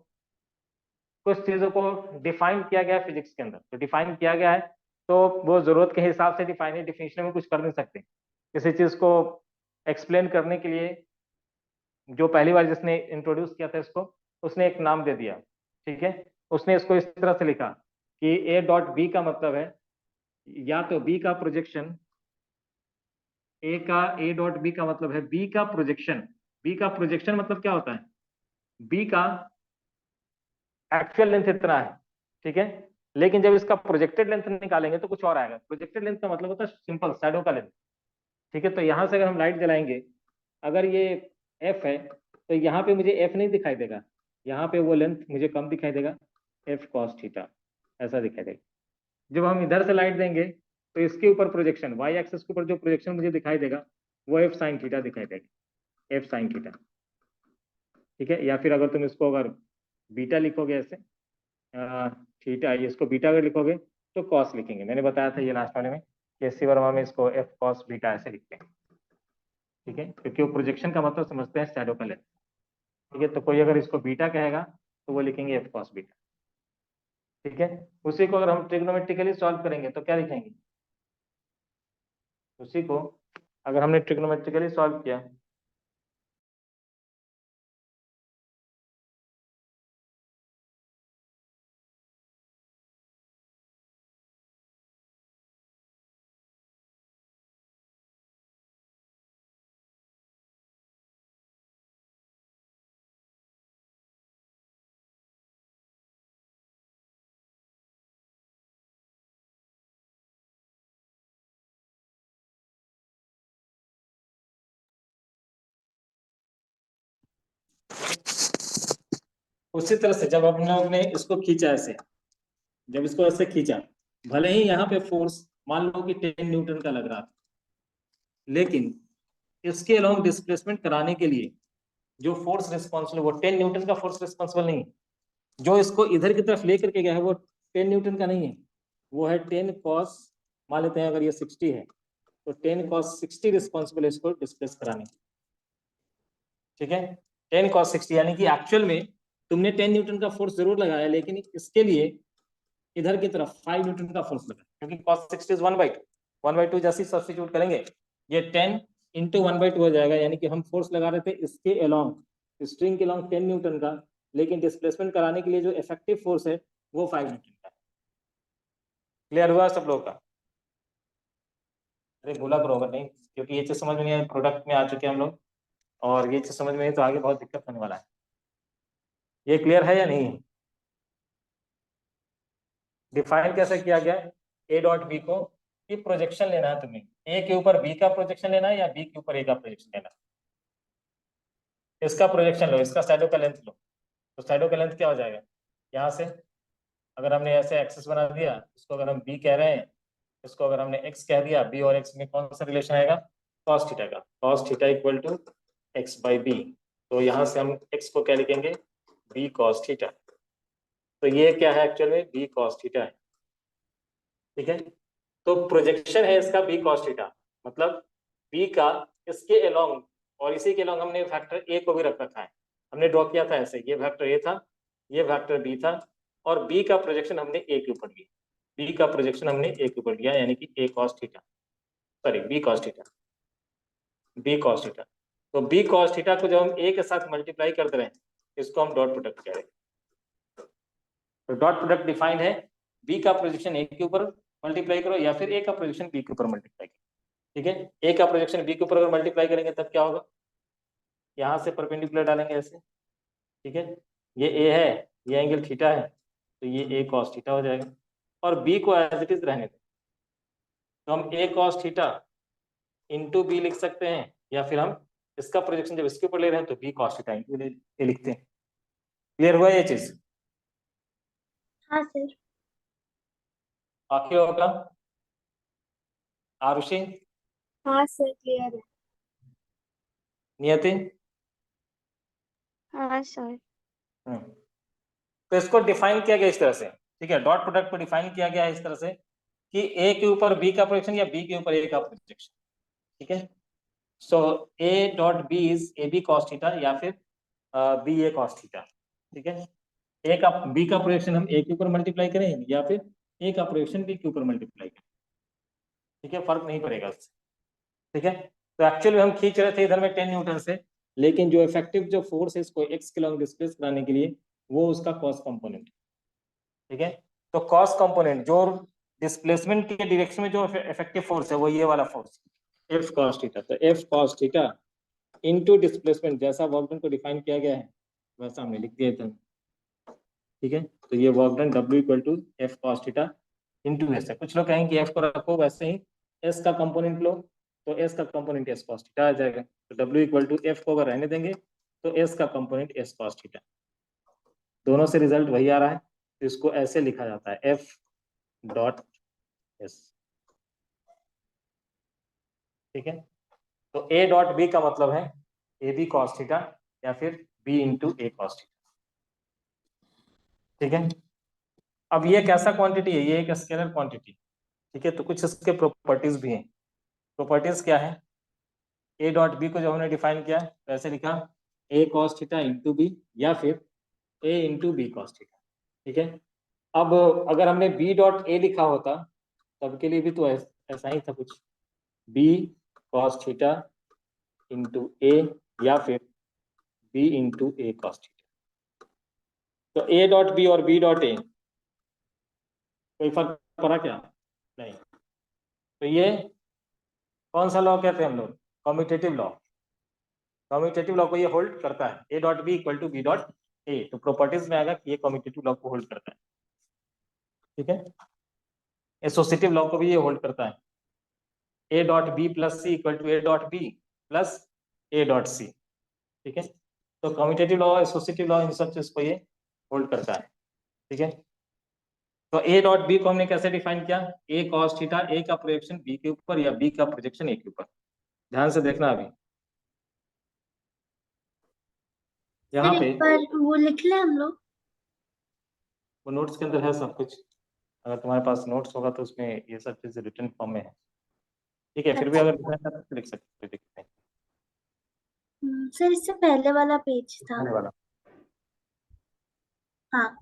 डिफाइन किया गया है फिजिक्स के अंदर, तो डिफाइन किया गया है तो वो जरूरत के हिसाब से डिफाइन है, डिफिनेशन में कुछ कर नहीं सकते। किसी चीज को एक्सप्लेन करने के लिए जो पहली बार जिसने इंट्रोड्यूस किया था इसको, उसने एक नाम दे दिया। ठीक है, उसने इसको इस तरह से लिखा कि ए डॉट बी का मतलब है, या तो बी का प्रोजेक्शन, ए डॉट बी का मतलब है बी का प्रोजेक्शन। बी का प्रोजेक्शन मतलब क्या होता है, बी का एक्चुअल लेंथ इतना है। ठीक है, लेकिन जब इसका प्रोजेक्टेड लेंथ निकालेंगे तो कुछ और आएगा। प्रोजेक्टेड लेंथ का मतलब होता है सिंपल शैडो का लेंथ। ठीक है, तो यहां से अगर हम लाइट जलाएंगे, अगर ये एफ है तो यहाँ पे मुझे एफ नहीं दिखाई देगा, यहाँ पे वो लेंथ मुझे कम दिखाई देगा, एफ कॉस थीटा ऐसा दिखाई देगा। जब हम इधर से लाइट देंगे तो इसके ऊपर प्रोजेक्शन वाई एक्सिस के ऊपर जो प्रोजेक्शन मुझे दिखाई देगा वो एफ साइन थीटा दिखाई देगा, एफ साइन थीटा। ठीक है, या फिर अगर तुम इसको अगर बीटा लिखोगे ऐसे, थीटा, इसको बीटा अगर लिखोगे तो कॉस लिखेंगे। मैंने बताया था ये लास्ट वाले में कि एस सी वर्मा में इसको एफ कॉस बीटा ऐसे लिखते हैं। ठीक है, क्योंकि वो प्रोजेक्शन का मतलब समझते हैं शैडो का लेंथ। ठीक है, तो कोई अगर इसको बीटा कहेगा तो वो लिखेंगे एफ कॉस बीटा। ठीक है, उसी को अगर हम ट्रिग्नोमेट्रिकली सॉल्व करेंगे तो क्या लिखेंगे, उसी को अगर हमने ट्रिग्नोमेट्रिकली सॉल्व किया उसी तरह से जब हम लोग ने इसको खींचा ऐसे, जब इसको ऐसे खींचा, भले ही यहाँ पे फोर्स मान लो कि 10 न्यूटन का लग रहा था, लेकिन इसके अलोंग डिस्प्लेसमेंट कराने के लिए जो फोर्स रिस्पॉन्सिबल, वो 10 न्यूटन का फोर्स रिस्पॉन्सिबल नहीं है। जो इसको इधर की तरफ लेकर के गया है वो 10 न्यूटन का नहीं है, वो है 10 कॉस, मान लेते हैं अगर ये 60 है तो 10 कॉस 60 रिस्पॉन्सिबल है इसको डिस्प्लेस कराने। ठीक है, 10 कॉस 60, यानी कि एक्चुअल में तुमने 10 न्यूटन का फोर्स जरूर लगाया, लेकिन इसके लिए इधर की तरफ 5 न्यूटन का फोर्स लगा, क्योंकि cos 60 इज 1/2, 1/2 जैसे सब्स्टिट्यूट करेंगे ये 10 इंटू 1/2 हो जाएगा, यानी कि हम फोर्स लगा रहे थे इसके अलोंग, स्ट्रिंग के अलोंग 10 न्यूटन का, लेकिन डिस्प्लेसमेंट कराने के लिए जो इफेक्टिव फोर्स है वो 5 न्यूटन का। क्लियर हुआ सब लोग का? अरे बोला करो अगर नहीं, क्योंकि ये चीज समझ में नहीं है, प्रोडक्ट में आ चुके हैं हम लोग, और ये चीज समझ में नहीं तो आगे बहुत दिक्कत होने वाला है। ये क्लियर है या नहीं? डिफाइन कैसे किया गया, ए डॉट बी को, कि प्रोजेक्शन लेना है तुम्हें, ए के ऊपर बी का प्रोजेक्शन लेना है या बी के ऊपर ए का प्रोजेक्शन लेना है। इसका प्रोजेक्शन लो, इसका शैडो का लेंथ लो, तो शैडो का लेंथ क्या हो जाएगा, यहाँ से अगर हमने ऐसे एक्सिस बना दिया, इसको अगर हम बी कह रहे हैं, इसको अगर हमने एक्स कह दिया, बी और एक्स में कौन सा रिलेशन आएगा, कॉस थीटा का, cos theta equal to X by B. तो यहाँ से हम एक्स को क्या लिखेंगे, बी कॉस थीटा। तो ये क्या है, एक्चुअल में बी कॉस थीटा है। ठीक है, तो प्रोजेक्शन है इसका बी कॉस थीटा, मतलब बी का इसके अलोंग, और इसी के अलोंग हमने फैक्टर ए को भी रख रखा है, हमने ड्रॉ किया था ऐसे, ये फैक्टर ए था, ये फैक्टर बी था, और बी का प्रोजेक्शन हमने ए के ऊपर लिया, बी का प्रोजेक्शन हमने ए के ऊपर लिया, यानी कि A cos theta, sorry B cos theta, B cos theta. तो बी कॉस थीटा को जब हम ए के साथ मल्टीप्लाई करते रहे, इसको हम डॉट प्रोडक्ट कह रहे हैं। तो डॉट प्रोडक्ट डिफाइंड है, बी का प्रोजेक्शन ए के ऊपर मल्टीप्लाई करो या फिर ए का प्रोजेक्शन बी के ऊपर मल्टीप्लाई करो। ठीक है, ए का प्रोजेक्शन बी के ऊपर अगर मल्टीप्लाई करेंगे तब क्या होगा, यहाँ से परपेंडिकुलर डालेंगे ऐसे। ठीक है, ये ए है, ये एंगल थीटा है, तो ये ए कॉस थीटा हो जाएगा, और बी को एज इट इज रहने दें। तो हम ए कॉस थीटा इंटू बी लिख सकते हैं, या फिर हम इसका प्रोजेक्शन जब इसके ऊपर ले रहे हैं तो बी कॉस थीटा इंटू ए लिखते हैं। क्लियर हुआ ये चीज? हाँ सर। बाकी होगा आरुषि, हाँ सर, क्लियर है। नियति? हाँ सर। तो इसको डिफाइन किया गया इस तरह से, ठीक है, डॉट प्रोडक्ट को डिफाइन किया गया है इस तरह से कि ए के ऊपर बी का प्रोजेक्शन या बी के ऊपर ए का प्रोजेक्शन। ठीक है, so A dot B is A B cos theta या फिर बी ए कॉस थीटा। ठीक है, ए का बी का प्रोजेक्शन हम ए के ऊपर मल्टीप्लाई करें या फिर ए का प्रोजेक्शन बी के ऊपर मल्टीप्लाई करें। ठीक है, फर्क नहीं पड़ेगा उससे। ठीक है, तो एक्चुअली हम खींच रहे थे इधर में 10 न्यूटन से, लेकिन जो इफेक्टिव जो फोर्स है इसको एक्स के लॉन्ग डिस्प्लेस कराने के लिए वो उसका कॉस कंपोनेंट। ठीक है, तो कॉस कंपोनेंट जो डिस्प्लेसमेंट के डायरेक्शन में जो इफेक्टिव फोर्स है वो ये वाला फोर्स एफ कॉस थीटा। तो F cos theta into displacement, जैसा वर्क डन को डिफाइन किया गया है वैसा हमने लिख दिया था। ठीक है, तो ये work done W equal to F cos theta into S है। कुछ लोग कहेंगे एफ को रखो वैसे ही एस का कंपोनेंट लो, तो एस का कंपोनेंट एस कॉस थीटा आ जाएगा। तो W इक्वल टू एफ को अगर रहने देंगे तो एस का कंपोनेंट एस कॉस थीटा, दोनों से रिजल्ट वही आ रहा है, तो इसको ऐसे लिखा जाता है एफ डॉट एस। ठीक है, तो ए डॉट बी का मतलब है ए बी कॉस थीटा या फिर बी इंटू ए कॉस थीटा। ठीक है, अब ये कैसा क्वांटिटी है, ये एक स्केलर क्वांटिटी। ठीक है, तो कुछ इसके प्रॉपर्टीज भी हैं। प्रॉपर्टीज क्या है, ए डॉट बी को जब हमने डिफाइन किया तो ऐसे लिखा ए कॉस थीटा इंटू बी या फिर ए इंटू बी कॉस थीटा। ठीक है, अब अगर हमने बी डॉट ए लिखा होता तब के लिए भी तो ऐसा ही था कुछ, बी कॉस थीटा इंटू ए या फिर बी इंटू ए कॉस थीटा। तो ए डॉट बी और बी डॉट ए कोई फर्क पड़ा क्या? नहीं। तो ये कौन सा लॉ कहते हैं हम लोग, कम्यूटेटिव लॉ। कम्यूटेटिव लॉ को ये होल्ड करता है, A dot B equal to B dot A, तो प्रॉपर्टीज में आएगा कि ये कम्यूटेटिव लॉ को होल्ड करता है। ठीक है, एसोसिएटिव लॉ को भी ये होल्ड करता है, A dot B plus C equal to A dot B plus A dot C. ठीक है, तो कम्यूटेटिव लॉ एसोसिएटिव लॉ इन सब चीज को ये होल्ड करता है। ठीक है, तो ए डॉट बी को हमने कैसे डिफाइन किया, ए कॉस थीटा, ए का प्रोजेक्शन बी के ऊपर या बी का प्रोजेक्शन ए के ऊपर। ध्यान से देखना अभी यहाँ सर पे, एक बार वो लिख लें हम लोग। वो नोट्स के अंदर है सब कुछ, अगर तुम्हारे पास नोट्स होगा तो उसमें ये सब चीजें रिटर्न फॉर्म में है। ठीक है, फिर भी अच्छा। अगर लिखना है तो लिख सकते हो, देखते हैं। सर इससे पहले वाला पेज था। आने वाला हाँ।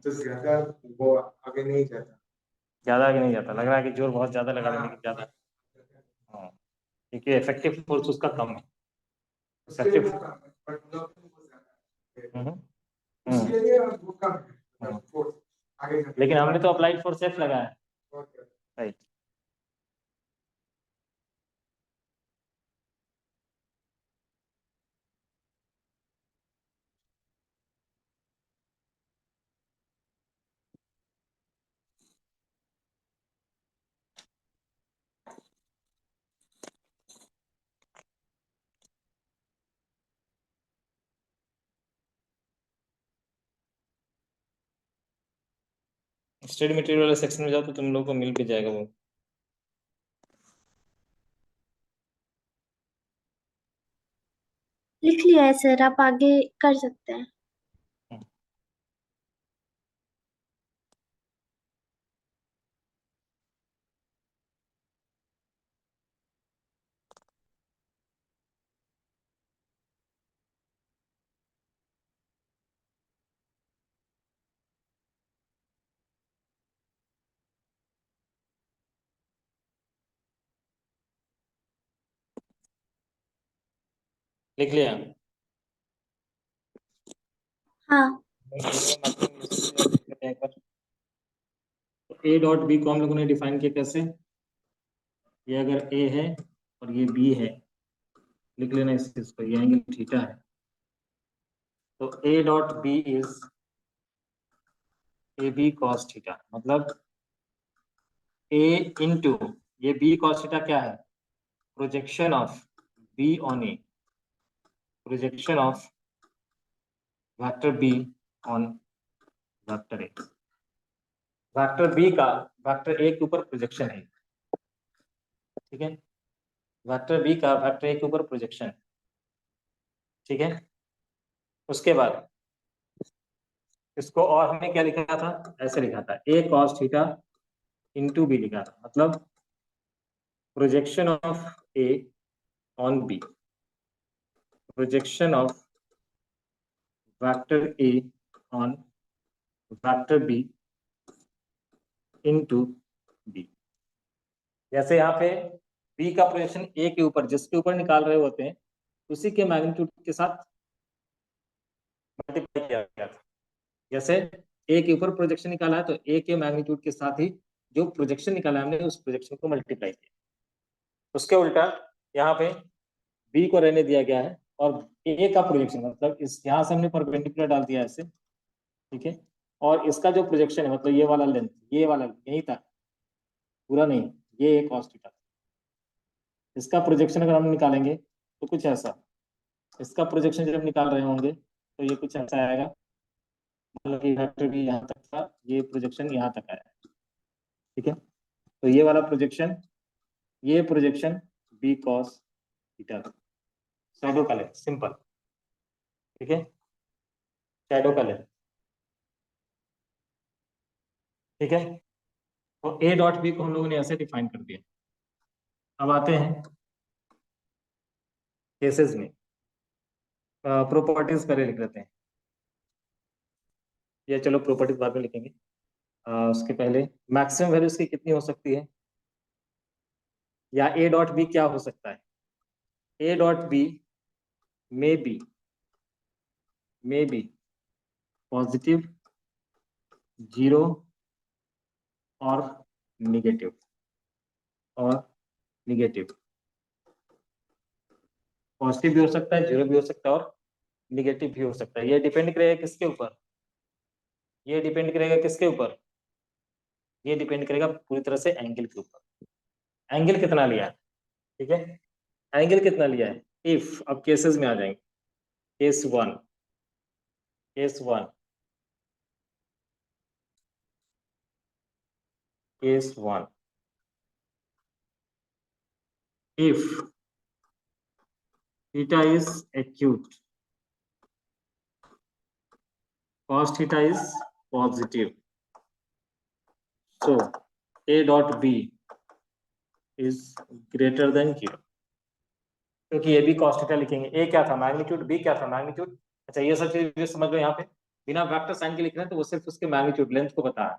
तो ज्यादा वो आगे नहीं जाता, ज्यादा आगे नहीं जाता, लग रहा है कि जोर बहुत ज्यादा लगा लेकिन ज्यादा। हाँ, क्योंकि इफेक्टिव फोर्स उसका कम है। इफेक्टिव लेकिन हमने तो अप्लाइड फोर्स एफ लगाया, राइट। स्टडी मटेरियल वाले सेक्शन में जाओ तो तुम लोगों को मिल भी जाएगा वो। लिख लिया है सर, आप आगे कर सकते हैं। लिख लिया? हाँ। ए डॉट बी को हम लोगों ने डिफाइन किया कैसे? ये अगर ए है और ये बी है, लिख लेना इस चीज को, ये एंगल थीटा है। तो A dot B is A B cos theta, मतलब ए इंटू ये बी कॉस थीटा क्या है? Projection of B on A, projection of vector B on vector A. Vector B का वेक्टर ए के ऊपर projection है, ठीक है? वेक्टर बी का वेक्टर ए के ऊपर प्रोजेक्शन, ठीक है? उसके बाद इसको और हमने क्या लिखा था? ऐसे लिखा था, A cos theta into B लिखा था, मतलब projection of A on B, projection of vector A on vector B into B. जैसे यहाँ पे बी का प्रोजेक्शन ए के ऊपर, जिसके ऊपर निकाल रहे होते हैं, उसी के मैग्नीट्यूड के साथ मल्टीप्लाई किया गया था। जैसे ए के ऊपर प्रोजेक्शन निकाला है तो ए के मैग्नीट्यूड के साथ ही जो प्रोजेक्शन निकाला है हमने, उस प्रोजेक्शन को मल्टीप्लाई किया। उसके उल्टा यहाँ पे बी को रहने दिया गया है और ए का प्रोजेक्शन, मतलब इस यहाँ से हमने परपेंडिकुलर डाल दिया ऐसे, ठीक है? और इसका जो प्रोजेक्शन है, मतलब ये वाला लेंथ, ये वाला यही था, पूरा नहीं, ये एक cos थीटा। इसका प्रोजेक्शन अगर हम निकालेंगे तो कुछ ऐसा, इसका प्रोजेक्शन जब निकाल रहे होंगे तो ये कुछ ऐसा आएगा, मतलब ये वेक्टर भी यहाँ तक था, ये प्रोजेक्शन यहाँ तक आया, ठीक है? तो ये वाला प्रोजेक्शन, ये projection B cos theta, shadow का लेंथ, सिंपल, ठीक है? शैडो का लेंथ, ठीक है? तो ए डॉट बी को हम लोगों ने ऐसे डिफाइन कर दिया। अब आते हैं केसेस में, प्रॉपर्टीज पहले लिख लेते हैं, या चलो प्रॉपर्टीज बाद में लिखेंगे। उसके पहले मैक्सिमम वैल्यू इसकी कितनी हो सकती है, या ए डॉट बी क्या हो सकता है? A dot B may be positive, zero और निगेटिव, और निगेटिव। पॉजिटिव भी हो सकता है, जीरो भी हो सकता है, और निगेटिव भी हो सकता है। ये डिपेंड करेगा किसके ऊपर? ये डिपेंड करेगा किसके ऊपर? ये डिपेंड करेगा पूरी तरह से एंगल के ऊपर। एंगल कितना लिया है, ठीक है? एंगल कितना लिया है? इफ, अब केसेस में आ जाएंगे। Case one, case one, case one, if theta is acute, cos theta is positive, so a dot b is greater than 0, क्योंकि ये भी cos थीटा लिखेंगे। ए क्या था? मैग्नीट्यूड। बी क्या था? मैग्नीट्यूड। अच्छा, ये सब चीज समझ लो। यहाँ पे बिना वेक्टर साइन के लिख रहे हैं तो वो सिर्फ उसके मैग्नीट्यूड, लेंथ को बता रहा है।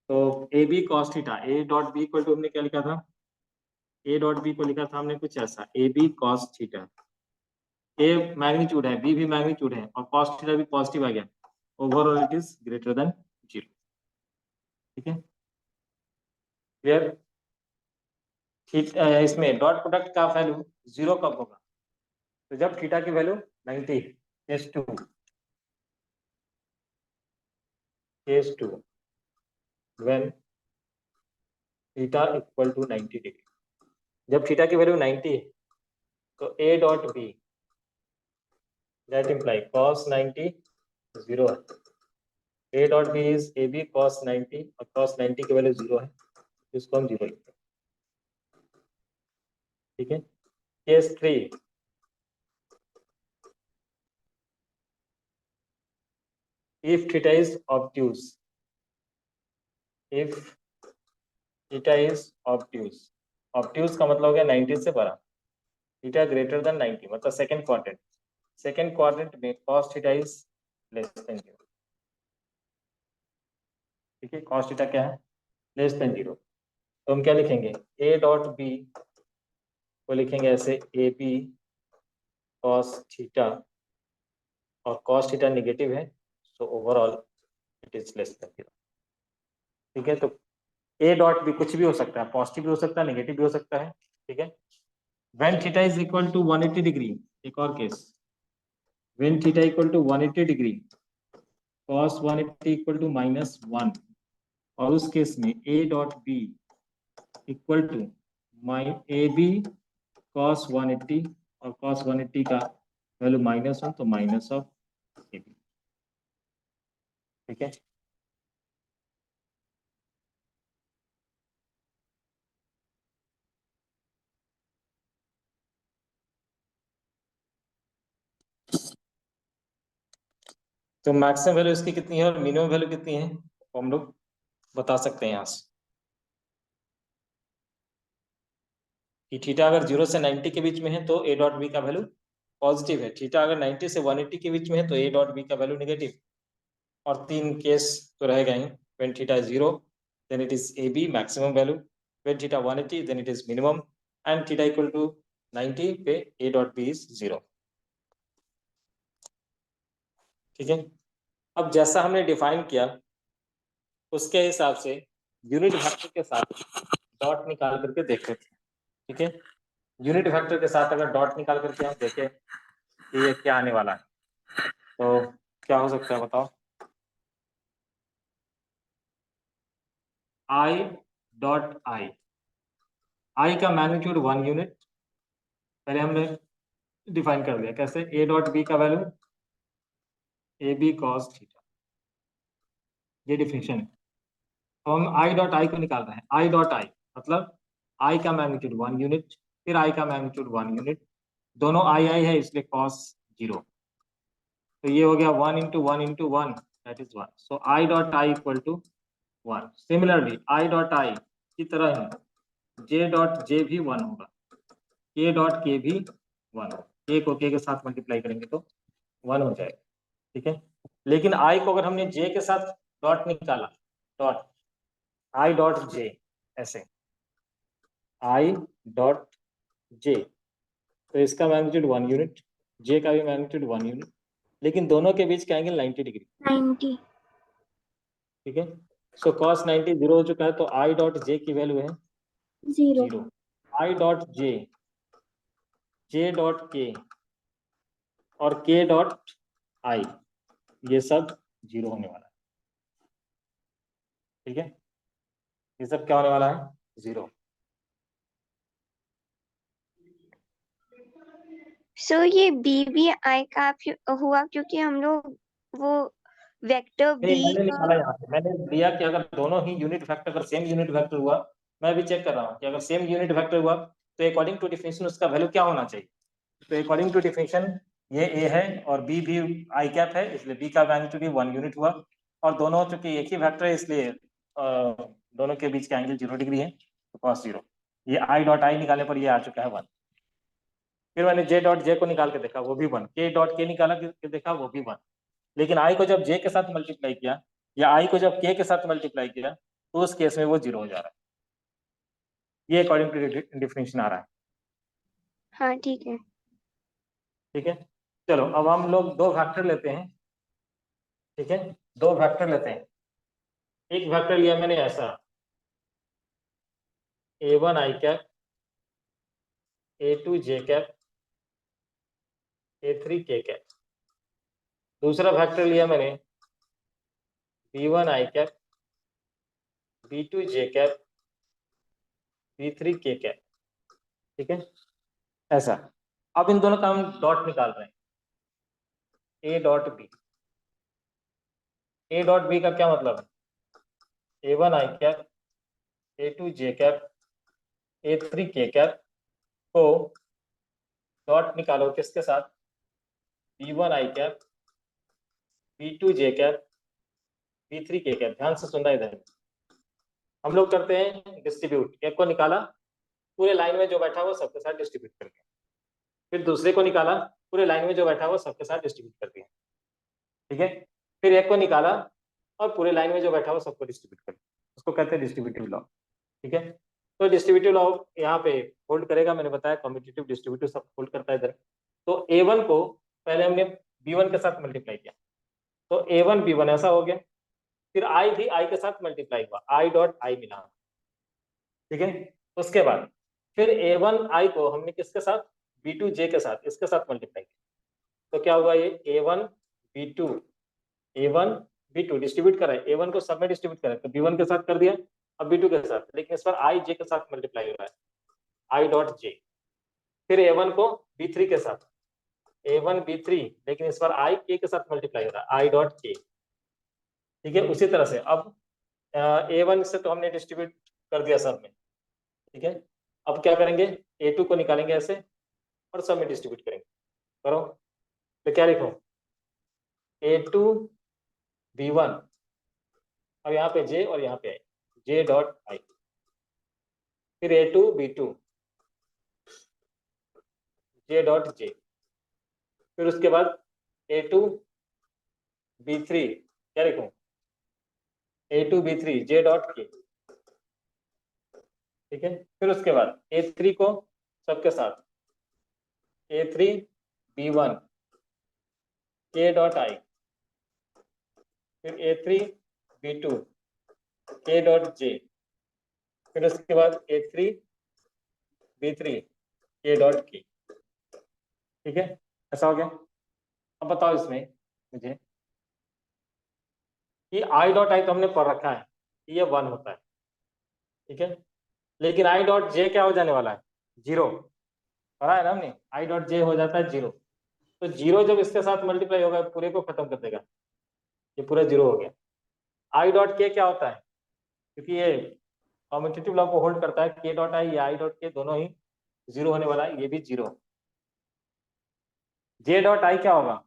तो A B cos theta, A dot B equal to हमने क्या लिखा था? ए डॉट बी को लिखा था हमने कुछ ऐसा, A B cos theta. A magnitude है, बी भी मैग्नीट्यूड है, और कॉस थीटा भी पॉजिटिव आ गया, overall it is greater than 0, ठीक है? क्लियर? इसमें डॉट प्रोडक्ट का वैल्यू 0 कब होगा? तो जब थीटा की value 90, case 2, case 2 when theta equal to 90 degree. जब थीटा की वैल्यू 90 है तो A dot B that imply cos 90 0 है। A dot B is A B cos 90, और cos 90 की वैल्यू 0 है, इसको हम 0 लिखते हैं, ठीक है? Case 3, if theta is obtuse, if theta is obtuse, obtuse का मतलब हो गया 90 से बड़ा, थीटा ग्रेटर देन 90, मतलब सेकंड क्वाड्रेंट, सेकंड क्वाड्रेंट में cos theta is less then 0, ठीक है? cos थीटा क्या है? Less than 0। तो हम क्या लिखेंगे? ए डॉट बी को लिखेंगे ऐसे, ए बी कॉस थीटा और कॉस थीटा निगेटिव है, so overall it is less then 0। ठीक है, तो ए डॉट भी कुछ भी हो सकता है, पॉजिटिव भी हो सकता है, नेगेटिव भी हो सकता है। ठीक है, when theta is equal to 180 degree, एक और case, when theta equal to 180 degree cos 180 equal to -1, और उस केस में A dot B equal to A B cos 180, और cos 180 का वैल्यू -1, तो माइनस ऑफ ए बी। ठीक है, तो मैक्सिमम वैल्यू इसकी कितनी है और मिनिमम वैल्यू कितनी है, तो हम लोग बता सकते हैं यहाँ से कि थीटा अगर 0 से 90 के बीच में है तो ए डॉट बी का वैल्यू पॉजिटिव है, थीटा अगर 90 से 180 के बीच में है तो ए डॉट बी का वैल्यू नेगेटिव। और तीन केस तो रह गए हैं, when theta is 0 then it is A B maximum value, when theta 180 then it is minimum, and theta equal to 90 पे ए डॉट बी इज 0। ठीक है, अब जैसा हमने डिफाइन किया उसके हिसाब से यूनिट वेक्टर के साथ डॉट निकाल करके देख लेते हैं। ठीक है, यूनिट वेक्टर के साथ अगर डॉट निकाल करके हम देखें कि ये क्या आने वाला है, तो क्या हो सकता है बताओ। आई डॉट आई, आई का मैग्नीट्यूड 1 यूनिट पहले हमने डिफाइन कर दिया, कैसे, ए डॉट बी का value A B cos theta, ये डिफिनेशन है। तो हम आई डॉट आई को निकाल रहे हैं, आई डॉट आई मतलब आई का मैग्नीट्यूड 1 यूनिट, फिर आई का मैग्नीट्यूड 1 यूनिट, दोनों आई आई है इसलिए कॉस 0, तो ये हो गया 1 into 1 into 1 that is 1, so I dot I equal to 1। Similarly I dot I की तरह ही जे डॉट जे भी 1 होगा, के डॉट के भी 1 होगा, के को के साथ मल्टीप्लाई करेंगे तो 1 हो जाएगा। ठीक है, लेकिन आई को अगर हमने जे के साथ डॉट निकाला, डॉट आई डॉट जे, ऐसे आई डॉट जे, तो इसका मैग्नीट्यूड 1 यूनिट, जे का भी मैग्नीट्यूड 1 यूनिट, लेकिन दोनों के बीच का एंगल 90 डिग्री। 90। ठीक है, सो cos 90 0 हो चुका है, तो आई डॉट जे की वैल्यू है 0। 0। I dot J, J dot के और के डॉट आई, ये सब 0 होने वाला है। ठीक है, ये सब क्या होने वाला है, 0। सो ये बी भी आई का हुआ क्योंकि हम लोग वो वेक्टर नहीं, बी मैंने का। निकाला यहाँ पे, मैंने लिया कि अगर दोनों ही यूनिट वेक्टर, अगर सेम यूनिट वेक्टर हुआ, मैं भी चेक कर रहा हूँ कि अगर सेम यूनिट वेक्टर हुआ तो अकॉर्डिंग टू डिफिनेशन उसका वैल्यू क्या होना चाहिए। तो अकॉर्डिंग टू डिफिनेशन ये ए है और बी भी आई कैप है, इसलिए बी का मैग्नीट्यूड 1 यूनिट हुआ, और दोनों चूंकि एक ही वेक्टर है इसलिए दोनों के बीच का एंगल 0 डिग्री है, तो cos 0। ये आई डॉट आई निकालने पर ये आ चुका है 1। फिर मैंने जे डॉट जे को निकाल के देखा, वो भी 1, के डॉट के निकाला के देखा, वो भी 1, लेकिन आई को जब जे के साथ मल्टीप्लाई किया या आई को जब के साथ मल्टीप्लाई किया तो उस केस में वो 0 हो जा रहा है। ये अकॉर्डिंग टू डिफिनेशन आ रहा है। हाँ ठीक है। ठीक है, चलो अब हम लोग दो वेक्टर लेते हैं। ठीक है, दो वेक्टर लेते हैं, एक वेक्टर लिया मैंने ऐसा, a1 आई कैप, a2 जे कैप, a3 के कैप। दूसरा वेक्टर लिया मैंने b1 आई कैप, b2 जे कैप, b3 के कैप। ठीक है, ऐसा। अब इन दोनों का हम डॉट निकाल रहे हैं, a dot B. a dot B का क्या मतलब है, a1 आई कैप, a2 जे कैप, a3 के कैप को डॉट निकालो किसके साथ, b1 आई कैप, b2 जे कैप, b3 के कैप। ध्यान से सुनना इधर, हम लोग करते हैं डिस्ट्रीब्यूट, एक को निकाला पूरे लाइन में जो बैठा हुआ सबके साथ डिस्ट्रीब्यूट कर दिया, फिर दूसरे को निकाला पूरे लाइन में जो बैठा हुआ सबके साथ डिस्ट्रीब्यूट कर दिया। ठीक है, फिर एक को निकाला और पूरे लाइन में जो बैठा हुआ सबको डिस्ट्रीब्यूट कर दिया, उसको कहते हैं डिस्ट्रीब्यूटिव लॉ। ठीक है, तो डिस्ट्रीब्यूटिव लॉ यहाँ पे होल्ड करेगा, मैंने बताया कम्यूटेटिव डिस्ट्रीब्यूटिव सब होल्ड करता है इधर। तो A1 को पहले हमने B1 के साथ मल्टीप्लाई किया, तो A1 B1 ऐसा हो गया, फिर I भी I के साथ मल्टीप्लाई हुआ, I डॉट I मिला, ठीक है। उसके बाद फिर A1 I को हमने किसके साथ, B2 J के साथ, इसके साथ मल्टीप्लाई किया, तो क्या हुआ, ये A1 B2, A1 B2 distribute करा है, A1 को सब में डिस्ट्रीब्यूट करा है, तो B1 के साथ कर दिया, अब B2 के साथ, लेकिन इस पर I J के साथ मल्टीप्लाई हो रहा है, I डॉट J। फिर A1 को B3 के साथ, A1 B3, लेकिन इस बार I K के साथ मल्टीप्लाई हो रहा है, I डॉट K, ठीक है। उसी तरह से अब A1 से तो हमने डिस्ट्रीब्यूट कर दिया सब में, ठीक है। अब क्या करेंगे, A2 को निकालेंगे ऐसे और सब में डिस्ट्रीब्यूट करेंगे, करो। तो क्या लिखो, A2 B1, अब यहाँ पे J और यहाँ पे I, J डॉट I, फिर A2 B2, J dot J, फिर उसके बाद A2 B3, क्या लिखूं, A2 B3 J dot K, ठीक है। फिर उसके बाद A3 को सबके साथ A3 B1 K dot I, फिर A3 B2 K dot J, फिर उसके बाद A3 B3 K dot K, ठीक है। ऐसा हो गया। अब बताओ इसमें मुझे कि I डॉट I तो हमने पढ़ रखा है, ये 1 होता है, ठीक है, लेकिन I डॉट J क्या हो जाने वाला है, 0, पढ़ा है ना हमने, I डॉट J हो जाता है 0, तो 0 जब इसके साथ मल्टीप्लाई होगा पूरे को खत्म कर देगा, ये पूरा 0 हो गया। I डॉट K क्या होता है, क्योंकि ये कॉम्यूटेटिव लॉ को होल्ड करता है, K डॉट I या I डॉट K दोनों ही 0 होने वाला है, ये भी 0। J डॉट I क्या होगा,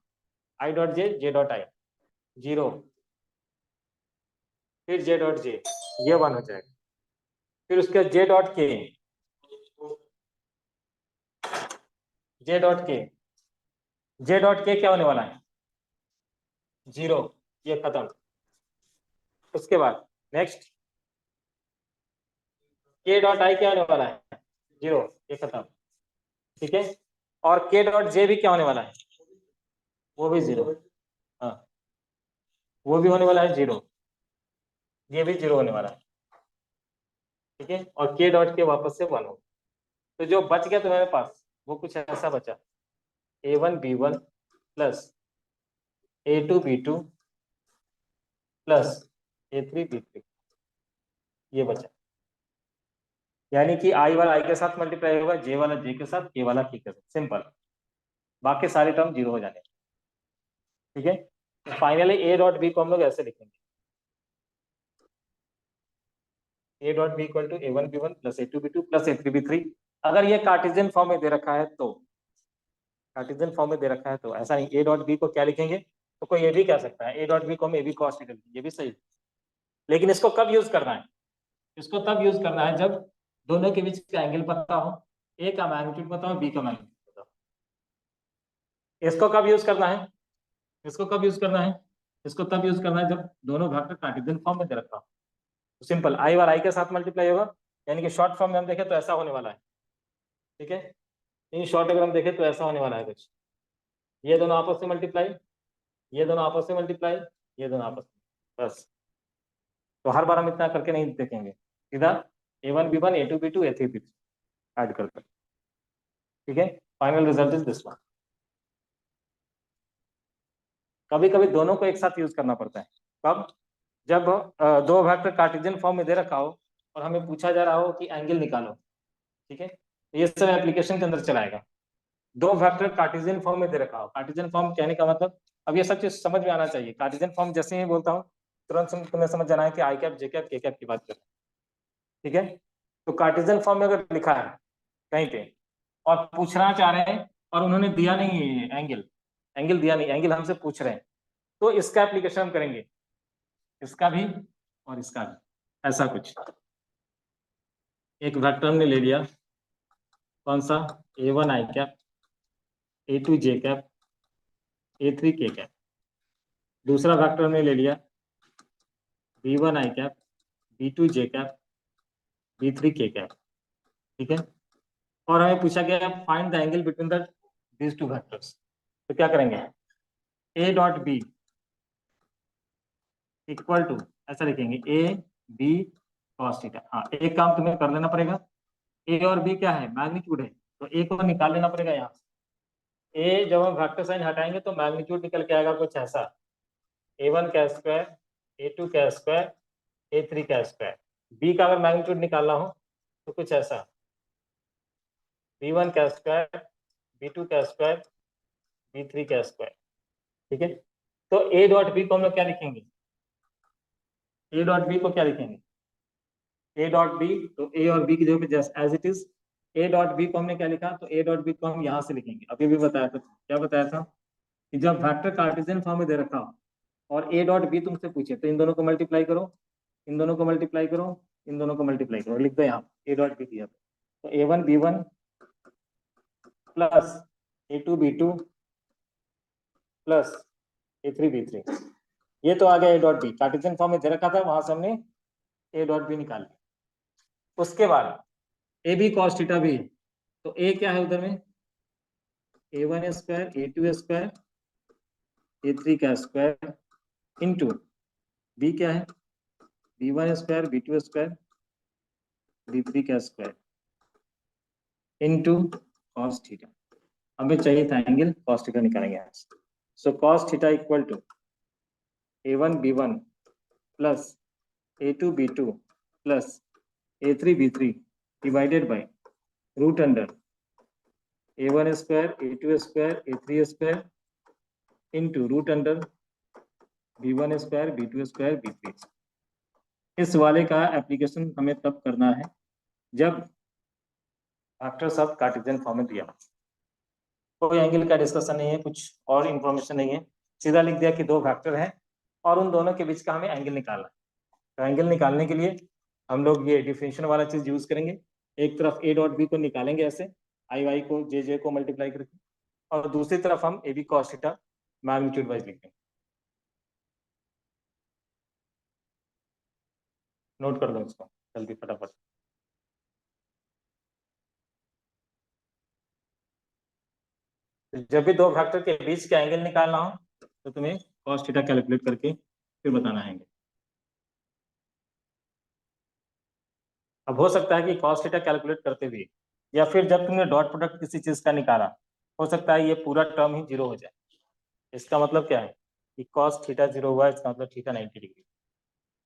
I dot J J dot I 0, फिर J डॉट J ये 1 हो जाएगा, फिर उसके J dot K, J dot K, J dot K क्या होने वाला है, 0, ये खत्म। उसके बाद नेक्स्ट K डॉट I क्या होने वाला है, 0, ये खत्म, ठीक है। और K डॉट J भी क्या होने वाला है, वो भी 0, हाँ वो भी होने वाला है 0, ये भी 0 होने वाला है, ठीक है। और K डॉट K वापस से 1 हो, तो जो बच गया तुम्हारे पास वो कुछ ऐसा बचा, A1 B1 plus A2 B2 plus A3 B3, ये बचा, यानी कि I वाला I के साथ मल्टीप्लाई होगा, J वाला J के साथ, K वाला K के साथ, सिंपल, बाकी सारे टर्म 0 हो जाने, ठीक है। तो फाइनली A डॉट B को हम लोग ऐसे लिखेंगे, A dot B equal to A1 B1 plus A2 B2 plus A3 B3। अगर ये कार्टेशियन फॉर्म में दे रखा है तो, कार्टेशियन फॉर्म में दे रखा है तो ऐसा नहीं, A डॉट B को क्या लिखेंगे, तो कोई ये भी कह सकता है A डॉट B को हम AB cos थीटा, ये भी सही है, लेकिन इसको कब यूज करना है, इसको तब यूज करना है जब दोनों के बीच का एंगल पता हो, A का मैग्नीट्यूड पता हो, B का मैग्नीट्यूड पता हो। इसको कब यूज करना है, इसको कब यूज करना है, इसको तब यूज करना है जब दोनों भाग का कार्टेशियन फॉर्म में दे रखा हो, तो सिंपल I और I के साथ मल्टीप्लाई होगा, यानी कि शॉर्ट फॉर्म में हम देखें तो ऐसा होने वाला है, ठीक है। इन शॉर्ट अगर हम देखें तो ऐसा होने वाला है कुछ, ये दोनों आपस में मल्टीप्लाई, ये दोनों आपस में मल्टीप्लाई, ये दोनों आपस में, बस। तो हर बार हम इतना करके नहीं देखेंगे, सीधा A1 B1 A2 B2 A3 B3 add करते, ठीक है। Final result is this one. कभी कभी दोनों को एक साथ यूज करना पड़ता है, कब, जब दो वेक्टर कार्टेशियन फॉर्म में दे रखा हो और हमें पूछा जा रहा हो कि एंगल निकालो, ठीक है, तो ये सब एप्लीकेशन के अंदर चलाएगा। दो वेक्टर कार्टेशियन फॉर्म में दे रखा हो, कार्टेशियन फॉर्म कहने का मतलब, अब ये सब चीज समझ में आना चाहिए, कार्टेशियन फॉर्म जैसे ही बोलता हूँ तुरंत तुम्हें समझ जाना है कि आई कैप जे कैप के कैप की बात कर, ठीक है। तो कार्टेशियन फॉर्म में अगर लिखा है कहीं पे और पूछना चाह रहे हैं और उन्होंने दिया नहीं है एंगल, एंगल दिया नहीं, एंगल हमसे पूछ रहे हैं, तो इसका एप्लीकेशन हम करेंगे, इसका भी और इसका भी, ऐसा कुछ। एक वेक्टर हमने ले लिया, कौन सा, A1 आई कैप, A2 जे कैप, A3 के कैप। दूसरा वेक्टर हमने ले लिया B1 आई कैप, B2 जे कैप, B3 के कैप, ठीक है। और हमें पूछा गया find the angle between the these two vectors, तो क्या करेंगे, a dot B equal to, ऐसा लिखेंगे a b cos थीटा। हाँ, एक काम तुम्हें कर लेना पड़ेगा, a और b क्या है, मैग्नीट्यूड है, तो a को निकाल लेना पड़ेगा यहाँ से। a जब हम वेक्टर साइन हटाएंगे तो मैग्नीट्यूड निकल के आएगा कुछ ऐसा, a1 का स्क्वायर, a2 का स्क्वायर, a3 का स्क्वायर। b का अगर मैग्नीट्यूड निकालना हो तो कुछ ऐसा, b1 का स्क्वायर, b2 का स्क्वायर, b3 का स्क्वायर। ठीक है, तो a डॉट बी को हम लोग क्या लिखेंगे, a डॉट बी को क्या लिखेंगे, a डॉट बी, तो a और b की जगह पे just as it is a dot B को हमने क्या लिखा, तो a डॉट बी को हम यहाँ से लिखेंगे। अभी भी बताया था, क्या बताया था कि जब वेक्टर कार्टेशियन फॉर्म में दे रखा हो और a डॉट बी तुमसे पूछे तो इन दोनों को मल्टीप्लाई करो, इन दोनों को मल्टीप्लाई करो, इन दोनों को मल्टीप्लाई करो, लिख दो यहाँ a डॉट बी दिया तो a1 b1 plus a2 b2 plus a3 b3। ये तो आ गया a dot B, Cartesian form में दे रखा था, वहां से हमने a डॉट बी निकाल लिया। उसके बाद ए बी कॉस थीटा भी है, तो a क्या है उधर में, a1 square, a2 square, a3 का स्क्वायर इंटू b क्या है, b1 square, b2 square, b3 का स्क्वायर इंटू कॉस थीटा। हमें चाहिए था एंगल कॉस थीटा, निकालेंगे यहाँ से। So cos theta equal to a1 b1 plus a2 b2 plus a3 b3 divided by root under a1 square, a2 square, a3 square into root under b1 square, b2 square, b3। इस वाले का application हमें तब करना है जब vector सब Cartesian form में दिया, कोई एंगल का डिस्कशन नहीं है, कुछ और इंफॉर्मेशन नहीं है, सीधा लिख दिया कि दो वेक्टर हैं और उन दोनों के बीच का हमें एंगल निकालना है। तो एंगल निकालने के लिए हम लोग ये डिफरेंशियल वाला चीज यूज करेंगे। एक तरफ a डॉट बी को निकालेंगे ऐसे, आई वाई को जे जे को मल्टीप्लाई करके, और दूसरी तरफ हम A B cos theta magnitude wise लिखेंगे। नोट कर लो इसको जल्दी फटाफट। जब भी दो फैक्टर के बीच का एंगल निकालना हो तो तुम्हें कॉस थीटा कैलकुलेट करके फिर बताना है। अब हो सकता है कि कॉस थीटा कैलकुलेट करते हुए या फिर जब तुमने डॉट प्रोडक्ट किसी चीज का निकाला, हो सकता है ये पूरा टर्म ही जीरो हो जाए। इसका मतलब क्या है कि कॉस थीटा जीरो हुआ, इसका मतलब थीटा 90 डिग्री,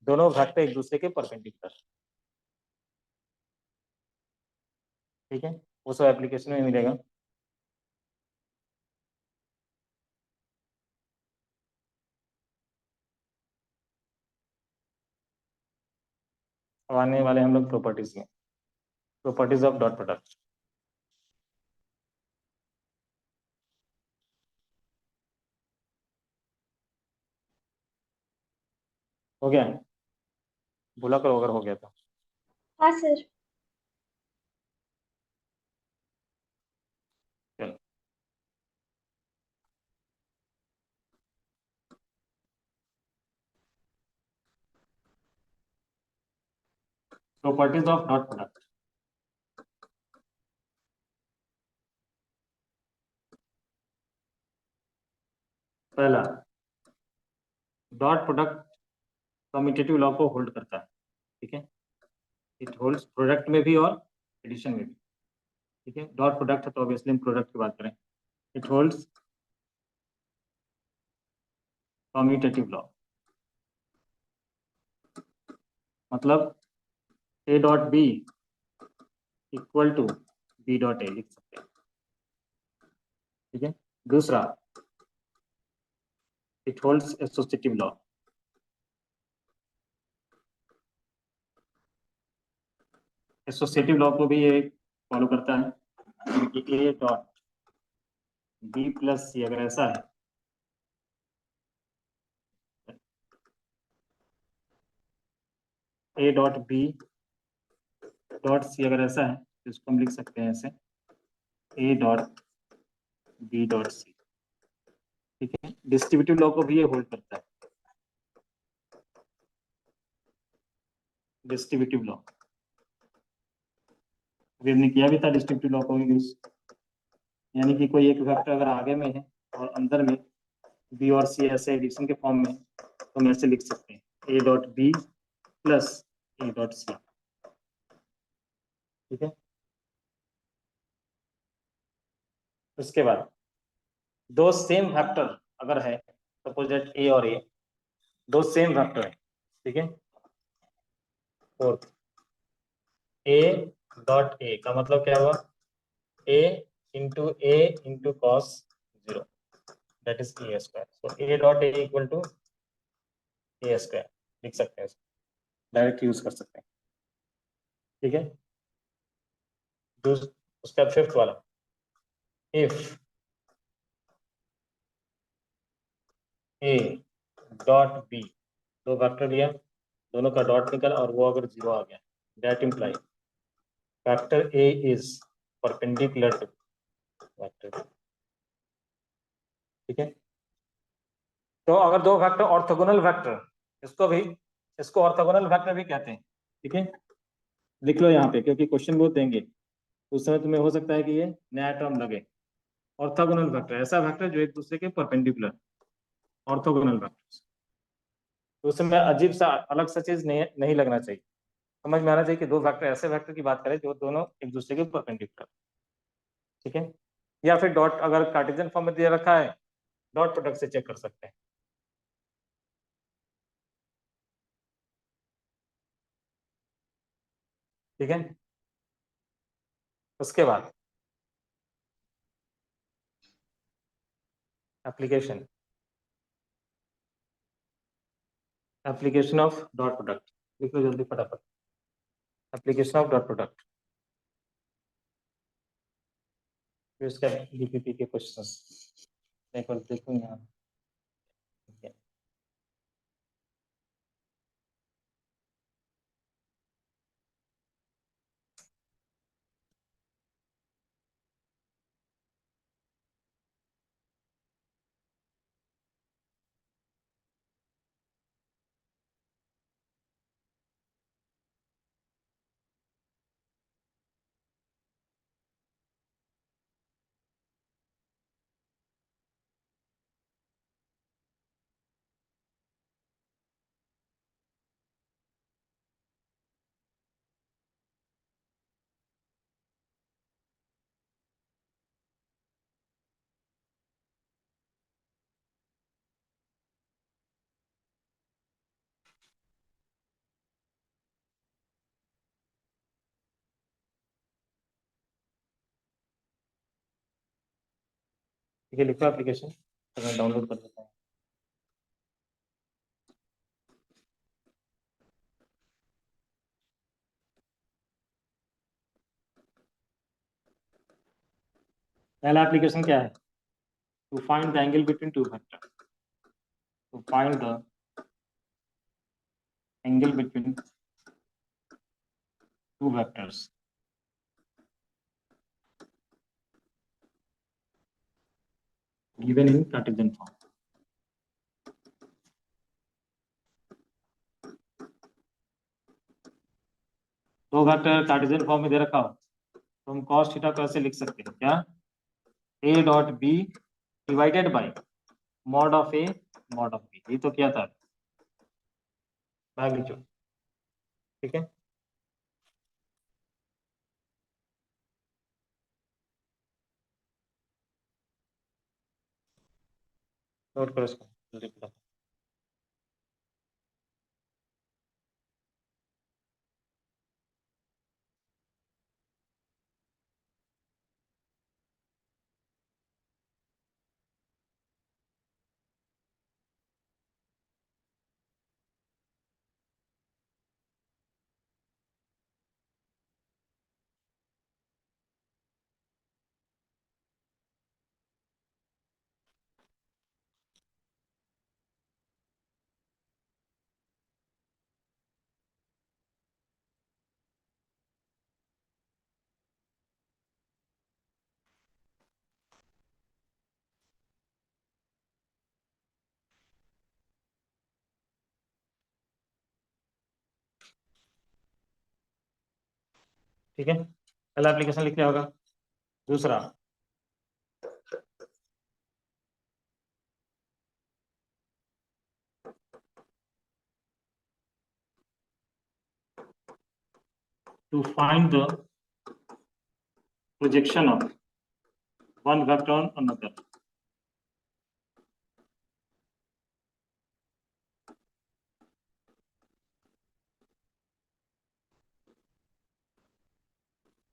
दोनों वेक्टर एक दूसरे के परपेंडिकुलर। ठीक है, वो सब एप्लीकेशन में मिलेगा। अब आने वाले हम लोग प्रॉपर्टीज में, प्रॉपर्टीज ऑफ डॉट प्रोडक्ट। हो गया, बोला करो अगर हो गया तो। हाँ सर। चलो, प्रॉपर्टीज ऑफ डॉट प्रोडक्ट। पहला, डॉट प्रोडक्ट कम्यूटेटिव लॉ को होल्ड करता है। ठीक है, इट होल्ड्स प्रोडक्ट में भी और एडिशन में भी। ठीक है, डॉट प्रोडक्ट है तो ऑब्वियसली हम प्रोडक्ट की बात करें। इट होल्ड्स कम्यूटेटिव लॉ, मतलब A dot B equal to B dot A लिख सकते हैं। ठीक है, दूसरा, it holds associative law. Associative law को भी ये फॉलो करता है कि A dot B plus C अगर ऐसा है, A dot B dot C अगर ऐसा है तो इसको हम लिख सकते हैं ऐसे, A dot B dot C. ठीक है, डिस्ट्रीब्यूटिव लॉ को भी ये होल्ड करता है, डिस्ट्रीब्यूटिव लॉ। अभी हमने किया भी था डिस्ट्रीब्यूटिव लॉ को यूज, यानी कि कोई एक वेक्टर अगर आगे में है और अंदर में बी और सी ऐसे एडिशन के फॉर्म में, तो हम ऐसे लिख सकते हैं A dot B plus A dot C. ठीक है। उसके बाद दो सेम वेक्टर अगर है, सपोज दैट ए और ए दो सेम वेक्टर है, ठीक है। और ए डॉट ए का मतलब क्या हुआ, A into A into cos zero, that is A square. So A dot A equal to A square लिख सकते हैं, डायरेक्ट यूज कर सकते हैं। ठीक है। उसका फिफ्थ वाला, इफ ए डॉट बी, दो वेक्टर लिया, दोनों का डॉट निकला और वो अगर जीरो आ गया, that imply vector A is perpendicular to vector B. ठीक है। तो अगर दो वेक्टर ऑर्थोगोनल वेक्टर, इसको ऑर्थोगोनल वेक्टर भी कहते हैं। ठीक है। लिख लो यहाँ पे, क्योंकि क्वेश्चन बहुत देंगे उस समय तुम्हें हो सकता है कि ये नया टर्म लगे। ऑर्थोगोनल वेक्टर ऐसा वेक्टर जो एक दूसरे के परपेंडिकुलर, ऑर्थोगोनल वेक्टर। तो उस समय अजीब सा अलग सा चीज नहीं लगना चाहिए, समझ में आना चाहिए कि दो वेक्टर ऐसे वेक्टर की बात करें जो दोनों एक दूसरे के परपेंडिकुलर। ठीक है। या फिर डॉट अगर कार्टेशियन फॉर्म में दिया रखा है, डॉट प्रोडक्ट से चेक कर सकते हैं। ठीक है। उसके बाद application, application of dot product लिख लो जल्दी फटाफट। एप्लीकेशन ऑफ डॉट प्रोडक्ट, फिर उसका डीपीपी के क्वेश्चन एक बार देखो यहाँ। ठीक है। ठीक है, लिखो एप्लीकेशन, तो मैं डाउनलोड कर देता हूँ। पहला एप्लीकेशन क्या है, to find the angle between two vector, to find the angle between two vectors given in Cartesian form. दो वेक्टर कार्टेशियन फॉर्म में दे रखा हो तो हम cos थीटा को ऐसे लिख सकते हैं, क्या, a dot B divided by mod of A mod of B, ये तो क्या था, मैग्नीट्यूड। ठीक है। नोट करो इसको जल्दी फटाफट। ठीक है, पहला एप्लीकेशन लिख लिया होगा। दूसरा, to find the projection of one vector on another.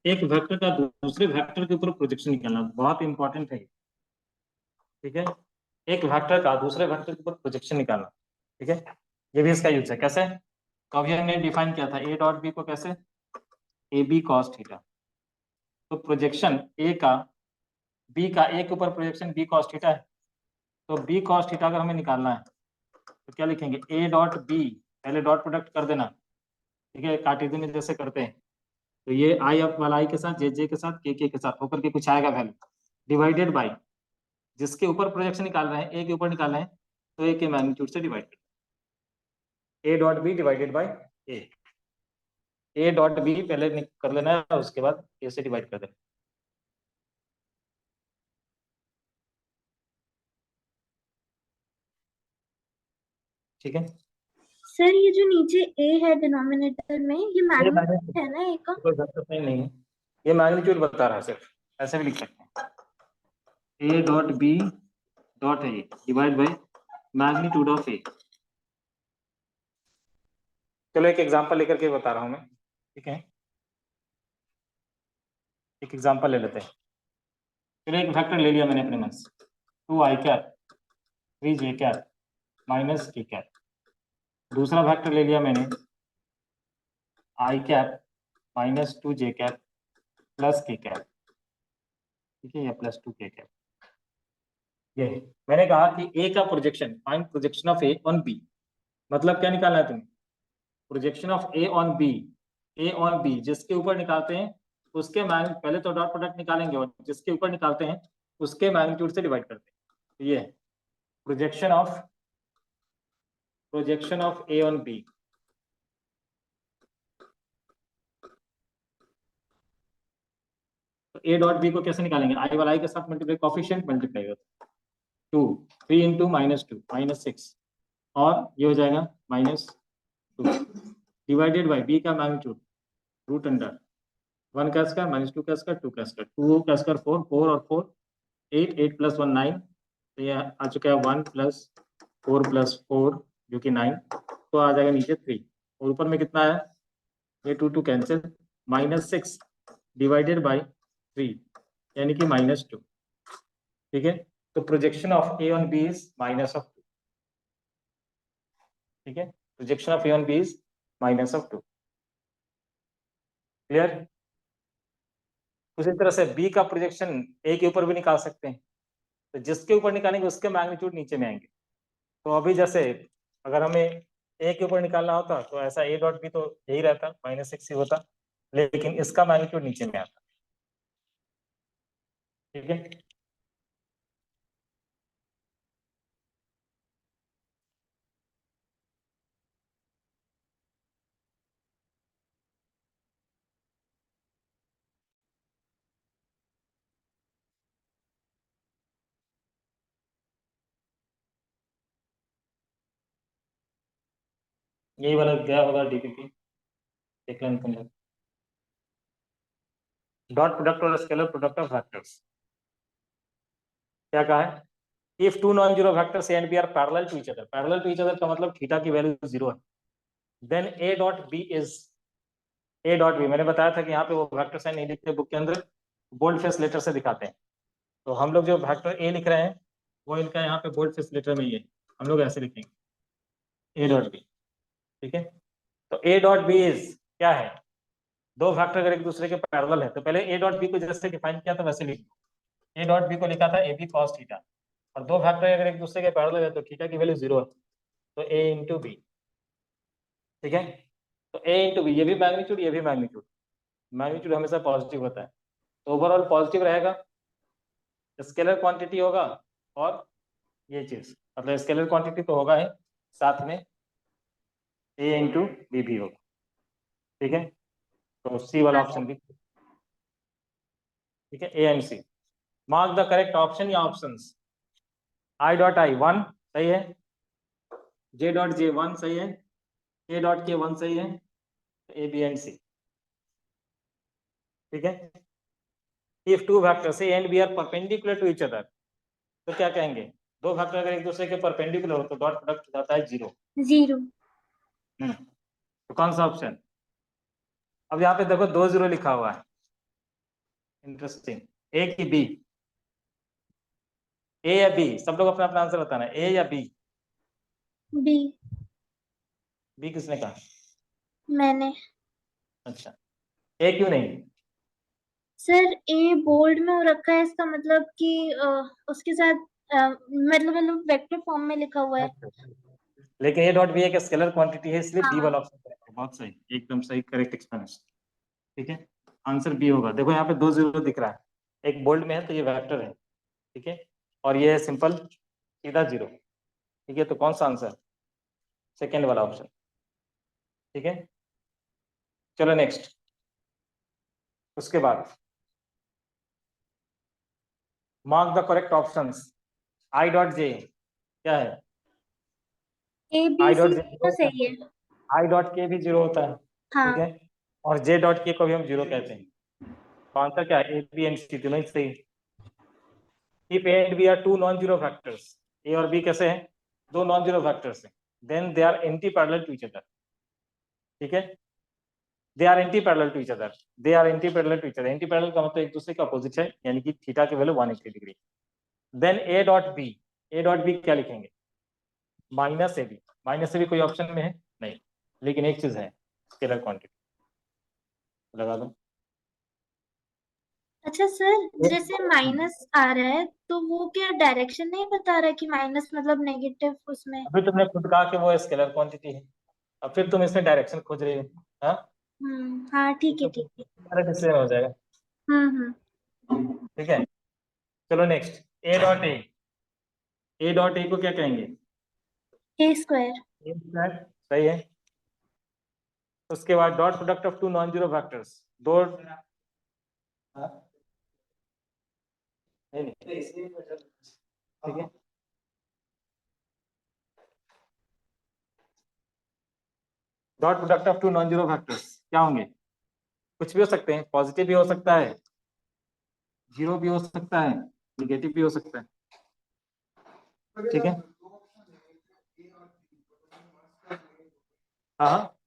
एक वेक्टर का दूसरे वेक्टर के ऊपर प्रोजेक्शन निकालना बहुत इंपॉर्टेंट है, ठीक है। एक वेक्टर का दूसरे वेक्टर के ऊपर प्रोजेक्शन निकालना, ठीक है, ये भी इसका यूज है। कैसे? तो अभी हमने डिफाइन किया था ए डॉट बी को, कैसे? A B cos theta. तो प्रोजेक्शन ए का बी का ए के ऊपर प्रोजेक्शन बी कॉस थीटा है, तो बी कॉस थीटा अगर हमें निकालना है तो क्या लिखेंगे? ए डॉट बी, पहले डॉट प्रोडक्ट कर देना, ठीक है, कार्टेशियन में जैसे करते हैं। तो ये आई अप वाला आई के साथ, जे के साथ, के साथ होकर के कुछ आएगा वैल्यू, डिवाइडेड बाई जिसके ऊपर प्रोजेक्शन निकाल रहे हैं, ए के ऊपर निकाल रहे हैं, तो ए के मैग्नीट्यूड से डिवाइड कर, A dot B divided by A dot B पहले कर लेना है, उसके बाद ए से डिवाइड कर देना। ठीक है सर ये जो नीचे ए है डिनोमिनेटर में, ये मैग्नीट्यूड है ना ए का? कोई नहीं, नहीं है, ये मैग्नीट्यूड बता रहा है सिर्फ, ऐसे भी लिख सकते हैं, A dot B dot A divide by magnitude of A. चलो एक एग्जांपल लेकर के बता रहा हूं मैं, ठीक है, एक एग्जांपल ले लेते हैं। चलो एक वेक्टर ले लिया मैंने अपने मन से, 2 आई कैप 3 जे कैप माइनस के कैप। दूसरा वेक्टर ले लिया मैंने आई कैप माइनस 2 जे कैप प्लस के कैप, ठीक है, या प्लस 2 के कैप। ये मैंने कहा कि ए का projection, find projection of A on B, मतलब क्या निकालना है तुम्हें? Projection of A on B, A on B जिसके ऊपर निकालते हैं उसके मैग्नीट्यूड, पहले तो डॉट प्रोडक्ट निकालेंगे और जिसके ऊपर निकालते हैं उसके मैग्नीट्यूड से डिवाइड करते हैं। ये projection of A on B. तो ए डॉट बी को कैसे निकालेंगे? आई वाला आई के साथ मल्टीप्लाई, कॉफिशिएंट मल्टीप्लाई होता है, 2 3 इंटू -2 -6, और ये हो जाएगा -2 डिवाइडेड बाई बी का मैग्नीट्यूड रूट अंडर 1 का स्क्वायर -2 का स्क्वायर 2 का स्क्वायर, 2 का स्क्वायर 4, 4 और 4 8, 8 प्लस 1 9, तो ये आ चुका है 1 प्लस 4 प्लस 4 जो कि 9, तो आ जाएगा नीचे 3, और ऊपर में कितना है? ये 2 2 कैंसिल, -6 डिवाइडेड बाई 3 यानी कि -2, ठीक है। तो projection of A on B is -2, ठीक है, projection of A on B is -2, clear? उसी तरह से बी का प्रोजेक्शन ए के ऊपर भी निकाल सकते हैं, तो जिसके ऊपर निकालेंगे उसके मैग्नीट्यूड नीचे में आएंगे। तो अभी जैसे अगर हमें ए के ऊपर निकालना होता तो ऐसा ए डॉट बी तो यही रहता, -6 ही होता, लेकिन इसका मैग्नीट्यूड नीचे में आता, ठीक है। यही वाला गया होगा डीपीपी, देख लें तुम लोग। डॉट प्रोडक्ट और स्केलर प्रोडक्ट ऑफ वेक्टर्स, क्या कहा है? If two non zero vectors A and B are parallel to each other, parallel to each other का मतलब थीटा की वैल्यू 0 है, then A dot B is, A dot B मैंने बताया था कि यहाँ पे वो वेक्टर साइन नहीं लिखते बुक के अंदर, बोल्ड फेस लेटर से दिखाते हैं। तो हम लोग जो वेक्टर ए लिख रहे हैं वो इनका यहाँ पे बोल्ड फेस लेटर में ही है, हम लोग ऐसे लिखेंगे ए डॉट बी, ठीक है। तो ए डॉट बी इज क्या है? दो वेक्टर अगर एक दूसरे के पैरेलल है तो पहले ए डॉट बी को जैसे डिफाइन किया था वैसे लिख, ए डॉट बी को लिखा था ए बी कॉस थीटा, और दो वेक्टर अगर एक दूसरे के पैरेलल है तो थीटा की वैल्यू 0 है, तो ए इंटू बी, ठीक है। तो ए इंटू बी, ये भी मैग्नीट्यूड ये भी मैग्नीट्यूड, मैग्नीट्यूड हमेशा पॉजिटिव होता है, तो ओवरऑल पॉजिटिव रहेगा, स्केलर क्वांटिटी होगा, और ये चीज मतलब स्केलर क्वांटिटी तो होगा ही, साथ में ए इंटू बी भी होगा, ठीक है। तो सी वाला ऑप्शन भी, ठीक है, A and C. Mark the correct option या ऑप्शंस। आई डॉट आई 1 सही है, जे डॉट जे 1 सही है, ए डॉट के 1 सही है, ए बी एंड सी। ठीक है। If two vectors A and B are perpendicular to each other, तो क्या कहेंगे, दो वेक्टर अगर एक दूसरे के परपेंडिकुलर हो तो डॉट प्रोडक्ट हो जाता है 0। 0। तो कौन सा ऑप्शन? अब यहाँ पे देखो 2 0 लिखा हुआ है, इंटरेस्टिंग। ए की बी, ए या बी, सब लोग अपना अपना आंसर बताना, ए या बी। बी। बी किसने कहा? मैंने। अच्छा, ए क्यों नहीं? सर ए बोल्ड में हो रखा है, इसका मतलब कि उसके साथ मतलब वेक्टर फॉर्म में लिखा हुआ है। लेकिन ए डॉट बी एक स्केलर क्वांटिटी है, इसलिए बी हाँ। वाला ऑप्शन करेक्ट है। बहुत सही, एकदम सही, करेक्ट एक्सप्लेनेशन। ठीक है, आंसर बी होगा। देखो यहाँ पे 2 0 दिख रहा है, एक बोल्ड में है तो ये वेक्टर है, ठीक है, और ये है सिंपल सीधा 0। ठीक है, तो कौन सा आंसर? सेकेंड वाला ऑप्शन। ठीक है, चलो नेक्स्ट। उसके बाद mark the correct options. I dot J क्या है? A B I C dot J तो सही है। आई डॉट के भी 0 होता है, ठीक हाँ। है, और जे डॉट के को भी हम 0 कहते हैं। तो आंसर क्या है? ए बी एंड सी तीनों ही सही। If A and B are two non zero factors, A और बी कैसे हैं? दो नॉन जीरो फैक्टर्स हैं, then they are anti parallel to each other. ठीक है, they are anti parallel to each other, they are anti parallel to each other. Anti parallel का मतलब एक दूसरे का अपोजिट है, यानी कि थीटा की value 180 degree. Then A dot B, A dot B क्या लिखेंगे? Minus A B. Minus A B कोई ऑप्शन में है? नहीं, लेकिन एक चीज है, स्केलर क्वांटिटी। लगा दो। अच्छा सर, जैसे माइनस आ रहा है तो वो क्या डायरेक्शन नहीं बता रहा है कि माइनस मतलब नेगेटिव उसमें? अभी तुमने खुद कहा कि वो स्केलर क्वांटिटी है, अब फिर तुम इसमें डायरेक्शन खोज रही हो। हाँ, हाँ ये ठीक है तो ठीक है। तुम्हारा डिसीजन हो जाएगा। हम्म। ठीक है, चलो नेक्स्ट। ए डॉट ए, ए डॉट ए को क्या कहेंगे? ए स्क्वायर। ए स्क्वायर, सही है। उसके बाद dot product of two non zero factors, दो, हाँ? नहीं नहीं, ठीक है। Dot product of two non zero factors क्या होंगे? कुछ भी हो सकते हैं, पॉजिटिव भी हो सकता है, जीरो भी हो सकता है, निगेटिव भी हो सकता है। ठीक है, हाँ हाँ,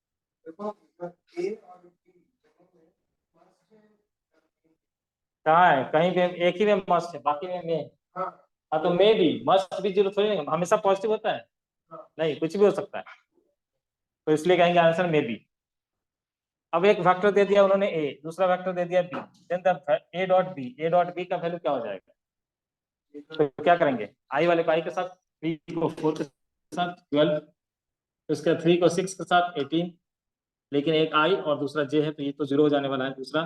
कहाँ है? कहीं भी एक ही में मस्ट है, बाकी में मे। हाँ, तो मे भी, मस्ट भी जीरो थोड़ी नहीं, हमेशा पॉजिटिव होता है, नहीं, कुछ भी हो सकता है, तो इसलिए कहेंगे आंसर मे बी। अब एक वेक्टर दे दिया उन्होंने ए, दूसरा वेक्टर दे दिया B, then the A dot B, A dot B का वैल्यू क्या हो जाएगा? तो क्या करेंगे? आई वाले को आई के साथ, 3 को 4 के साथ 12, उसका 3 को 6 के साथ 18, लेकिन एक आई और दूसरा जे है तो ये तो 0 हो जाने वाला है। दूसरा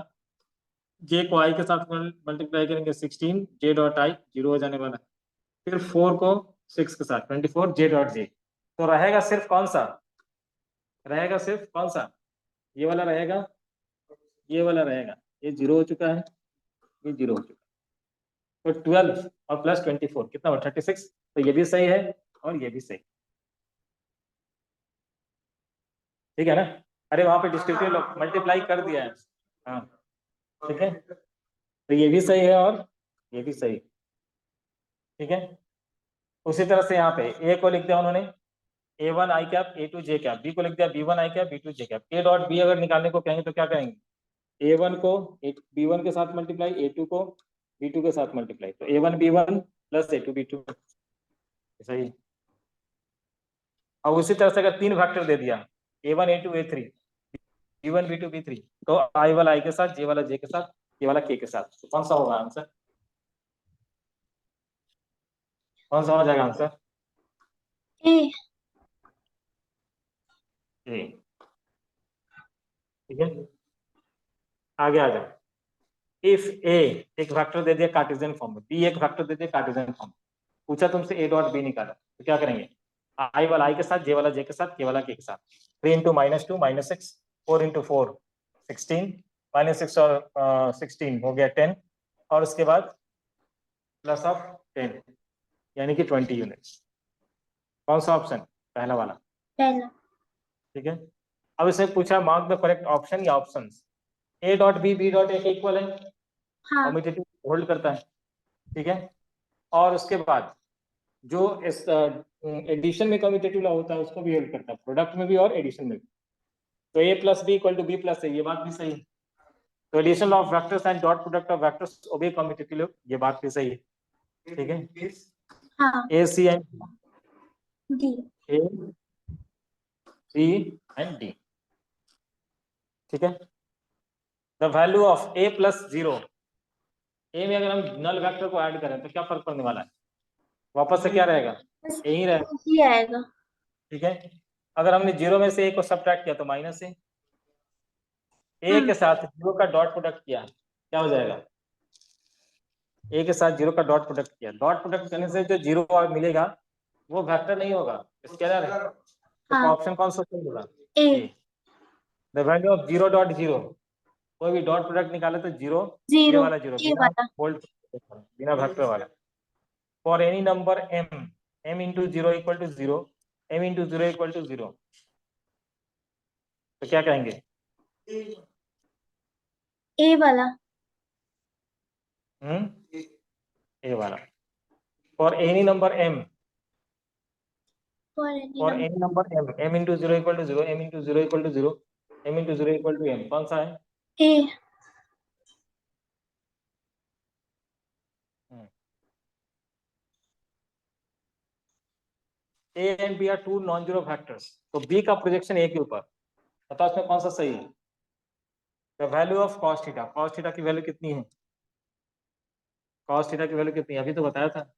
जे को आई के साथ मल्टीप्लाई करेंगे 16, जे डॉट आई 0 हो जाने वाला है। फिर 4 को 6 के साथ 24, जे डॉट जे। तो रहेगा सिर्फ कौन सा? रहेगा सिर्फ कौन सा? ये वाला रहेगा, ये वाला रहेगा। ये 0 हो चुका है, ये 0 हो चुका है। तो 12 और प्लस 24 कितना हुआ? 36। तो ये भी सही है और ये भी सही। ठीक है ना? अरे वहां पे डिस्ट्रीब्यूटिव मल्टीप्लाई कर दिया है। हाँ, ठीक है, तो ये भी सही है और ये भी सही। ठीक है, उसी तरह से यहाँ पे ए को लिख दिया उन्होंने A one I cap A two J cap, B को लिख दिया B one I cap B two J cap. A dot B अगर निकालने को कहेंगे तो क्या करेंगे? ए वन को बी वन के साथ मल्टीप्लाई, ए टू को बी टू के साथ मल्टीप्लाई, तो A one B one plus A two B two, सही। अब उसी तरह से अगर 3 वेक्टर दे दिया, A one A two A three, B one B two B three, तो आई वाला आई के साथ, जे वाला जे के साथ, के वाला के साथ, तो कौन सा होगा आंसर? कौन सा हो जाएगा आंसर? ए। ए। ठीक है, आगे आ जाओ। इफ ए एक वेक्टर दे दिया कार्टेशियन फॉर्म में, बी एक वेक्टर दे दिया कार्टेशियन फॉर्म में, पूछा तुमसे ए डॉट बी निकाला, तो क्या करेंगे? आई वाला आई के साथ, जे वाला जे के साथ, के वाला के साथ। 3 इंटू -2 -6, 4 इंटू 4 16, -6 और 16 हो गया 10, और उसके बाद प्लस ऑफ 10 यानी कि 20 यूनिट्स। कौन सा ऑप्शन? पहला वाला। पहला। ठीक है, अब इसे पूछा मार्क द करेक्ट ऑप्शन या options. A dot B dot A के इक्वल है, हाँ कम्यूटेटिव होल्ड करता है, ठीक है। और उसके बाद जो इस एडिशन में कम्यूटेटिव लॉ होता है उसको भी हेल्प करता है, प्रोडक्ट में भी और एडिशन में भी। तो A plus B equal to B plus A, ये बात भी सही है। तो addition of vectors and dot product of vectors obey commutative law, ये बात भी सही है, ठीक है। हाँ A C and D. A C and D, ठीक है। The value of A plus zero, A में अगर हम नल वेक्टर को ऐड करें तो क्या फर्क पड़ने वाला है, वापस से क्या रहेगा, बस ए ही रहेगा, ये आएगा। ठीक है। अगर हमने जीरो में से ए को सब्ट्रैक्ट किया तो माइनस ए के साथ जीरो का डॉट प्रोडक्ट किया क्या हो जाएगा, ए के साथ जीरो का डॉट प्रोडक्ट किया, डॉट प्रोडक्ट करने से जो जीरो मिलेगा वो वेक्टर नहीं होगा, स्केलर है। तो हाँ ऑप्शन कौन सा सही होगा, A. A. The value of zero dot zero, कोई भी डॉट प्रोडक्ट निकाले तो जीरो, ये जीरो वाला जीरो ए बिना वाला। होल्ड, बिना वेक्टर वाला। For any number M, M into zero equal to zero, M into zero equal to zero, तो क्या कहेंगे, ए वाला। ए वाला। For any number M, for any for any number number M, M into zero equal to zero, M into zero equal to zero, M into zero equal to M, कौन सा है, A. A and B are two non zero factors, तो B का projection ए के ऊपर, बताओ इसमें कौन सा सही है। The value of cos theta, cos theta की वैल्यू कितनी है, कॉस थीटा की वैल्यू कितनी है, अभी तो बताया था,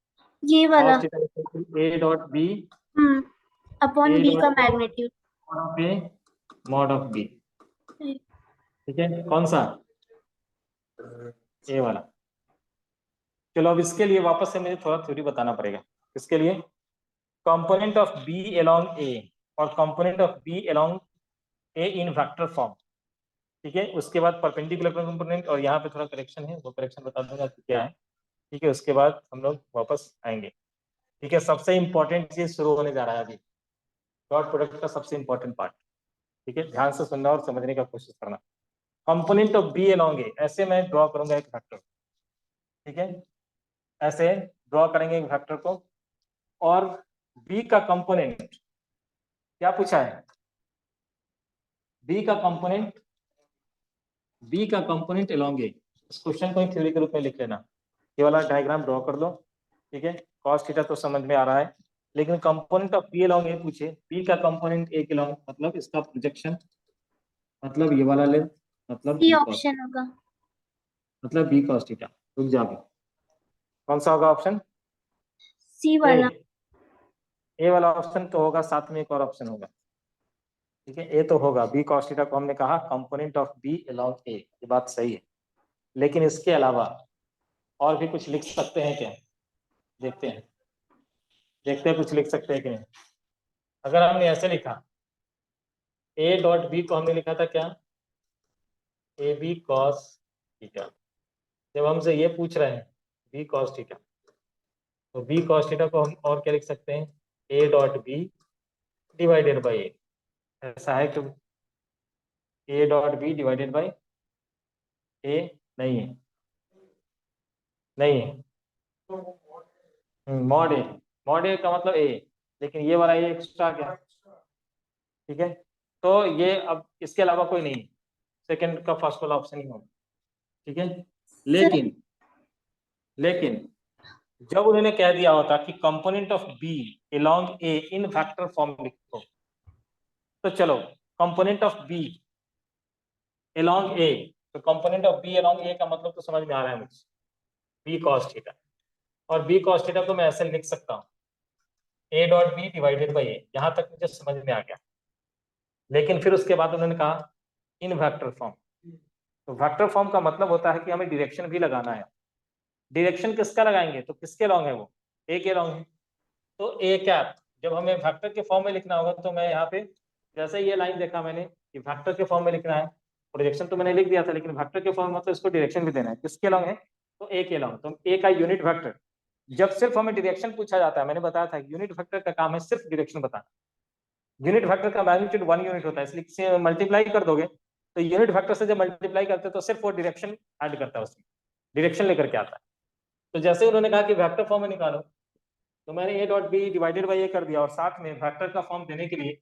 ये वाला। Cos theta A dot B, upon A B का dot magnitude. Of A mod of B, ठीक है, कौन सा, ए वाला। चलो अब इसके लिए वापस से मुझे थोड़ा थ्योरी बताना पड़ेगा, इसके लिए component of B along A और component of B along A in vector form, ठीक है। उसके बाद परपेंडिकुलर कंपोनेंट, और यहाँ पे थोड़ा करेक्शन है, वो करेक्शन बता दूंगा कि क्या है, ठीक है। उसके बाद हम लोग वापस आएंगे, ठीक है। सबसे इंपॉर्टेंट चीज शुरू होने जा रहा है अभी, डॉट प्रोडक्ट का सबसे इंपॉर्टेंट पार्ट, ठीक है। ध्यान से सुनना और समझने का कोशिश करना। कंपोनेंट ऑफ बी अलोंग ए, ऐसे मैं ड्रॉ करूंगा एक वेक्टर, ठीक है, ऐसे ड्रॉ करेंगे एक वेक्टर को, और बी का कंपोनेंट क्या पूछा है, बी का कंपोनेंट, बी का कंपोनेंट अलोंग ए, इस क्वेश्चन को ही थ्योरी के रूप में लिख लेना, ये वाला डायग्राम ड्रॉ कर लो, ठीक है। कॉस थीटा तो समझ में आ रहा है, लेकिन कंपोनेंट ऑफ बी अलोंग ए पूछे, बी का कंपोनेंट ए के अलोंग, मतलब इसका प्रोजेक्शन, मतलब ये वाला लेंथ, मतलब सी बी कॉस, ऑप्शन होगा। मतलब बी कॉस थीटा। रुक जा अभी, कौन सा होगा ऑप्शन, सी ए, वाला। ए वाला ऑप्शन तो होगा, साथ में एक और ऑप्शन होगा, ठीक है। ए तो होगा, बी कॉस थीटा को हमने कहा कंपोनेंट ऑफ बी अलोंग ए, ये बात सही है, लेकिन इसके अलावा और भी कुछ लिख सकते हैं क्या, देखते हैं, देखते हैं कुछ लिख सकते हैं कि नहीं। अगर हमने ऐसे लिखा, ए डॉट बी को हमने लिखा था क्या, ए बी कॉस थीटा, जब हमसे ये पूछ रहे हैं बी कॉस थीटा, तो बी कॉस थीटा को हम और क्या लिख सकते हैं, A dot B divided by A, ऐसा है कि A dot B divided by A, नहीं है, नहीं है, मॉड ए, मॉड ए का मतलब ए, लेकिन ये वाला ए एक्स्ट्रा क्या, ठीक है। तो ये अब इसके अलावा कोई नहीं, सेकंड का फर्स्ट वाला ऑप्शन ही होगा, ठीक है। सर लेकिन लेकिन जब उन्होंने कह दिया होता कि component of B along A in vector form लिखो, तो चलो component of B along A, तो component of B along A का मतलब तो समझ में आ रहा है मुझे, बी कॉस थीटा, और बी कॉस थीटा को मैं ऐसे लिख सकता हूँ, A dot B divided by A, यहां तक मुझे समझ में आ गया। लेकिन फिर उसके बाद उन्होंने कहा इन वेक्टर फॉर्म, तो वेक्टर फॉर्म का मतलब होता है कि हमें डायरेक्शन भी लगाना है। डायरेक्शन किसका लगाएंगे, तो किसके लॉन्ग है वो, ए के लॉन्ग है, तो ए कैप जब हमें वेक्टर के फॉर्म में लिखना होगा, तो मैं यहाँ पे जैसे ये लाइन देखा मैंने कि वेक्टर के फॉर्म में लिखना है, प्रोजेक्शन तो मैंने लिख दिया था, लेकिन वेक्टर के फॉर्म में मतलब इसको डायरेक्शन भी देना है, किसके लॉन्ग है, तो ए के लॉन्ग। तो ए का यूनिट वेक्टर, जब सिर्फ हमें डायरेक्शन पूछा जाता है, मैंने बताया था यूनिट वेक्टर का काम है सिर्फ डायरेक्शन बताना, यूनिट वेक्टर का मैग्नीट्यूड 1 यूनिट होता है, इसलिए मल्टीप्लाई कर दोगे तो यूनिट वेक्टर से जब मल्टीप्लाई करते हैं तो सिर्फ वो डायरेक्शन ऐड करता है, उसमें डायरेक्शन लेकर के आता है। तो जैसे उन्होंने कहा कि वेक्टर फॉर्म में निकालो, तो मैंने A dot B divided by A कर दिया और साथ में वेक्टर का फॉर्म देने के लिए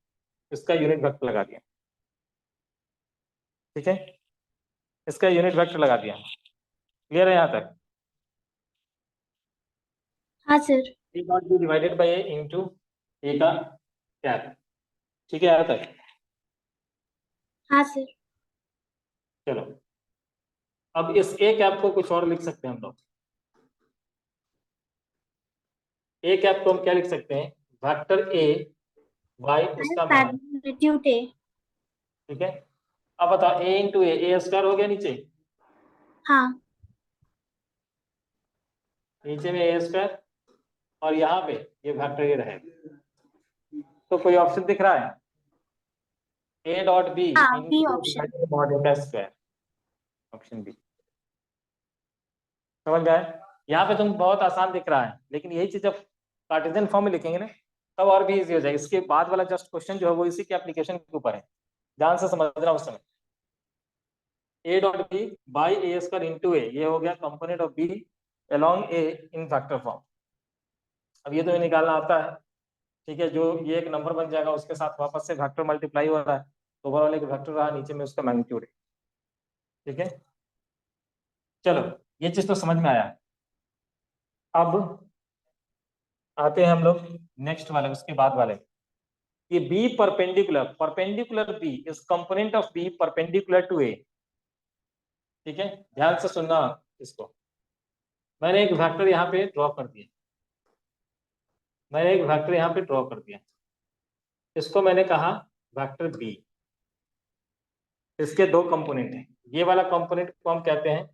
इसका यूनिट वेक्टर लगा दिया। ठीक है, इसका यूनिट वेक्टर लगा दिया। क्लियर है यहाँ तक? हाँ sir. A dot B divided by A into A का कैप। ठीक है यहाँ तक? हाँ सर। चलो, अब इस ए कैप को कुछ और लिख सकते हैं हम लोग। ए कैप को हम क्या लिख सकते हैं? वेक्टर ए बाई उसका मान। मैग्नीट्यूड ए। ठीक है, अब बताओ ए इंटू ए स्क्वायर हो गया नीचे, हाँ। नीचे में ए स्क्वायर और यहाँ पे ये वेक्टर ए रहेगा। तो कोई ऑप्शन दिख रहा है? ए डॉट बी हाँ, बी इंटू ऑप्शन। मॉड ए का स्क्वायर, ऑप्शन बी। समझ गए? यहाँ पे तुम बहुत आसान दिख रहा है, लेकिन यही चीज जब कार्टेशियन फॉर्म में लिखेंगे ना तब और भी इजी हो जाएगा। इसके बाद वाला जस्ट क्वेश्चन जो है वो इसी के एप्लीकेशन के ऊपर है, ध्यान से समझना उस समय। A dot B by A square into A, ये हो गया component of B along A in vector form. अब ये तो निकालना आता है। ठीक है, जो ये एक नंबर बन जाएगा उसके साथ वापस से वेक्टर मल्टीप्लाई हो रहा है, तो ओवरऑल एक वेक्टर रहा, नीचे में उसका मैग्नीट्यूड है। ठीक है, चलो ये चीज तो समझ में आया। अब आते हैं हम लोग नेक्स्ट वाले, उसके बाद वाले। ये B perpendicular B is component of B perpendicular to A. ठीक है, ध्यान से सुनना इसको। मैंने एक वेक्टर यहाँ पे ड्रॉ कर दिया, मैंने एक वेक्टर यहाँ पे ड्रॉ कर दिया, इसको मैंने कहा वेक्टर बी। इसके दो कंपोनेंट हैं, ये वाला कंपोनेंट को हम कहते हैं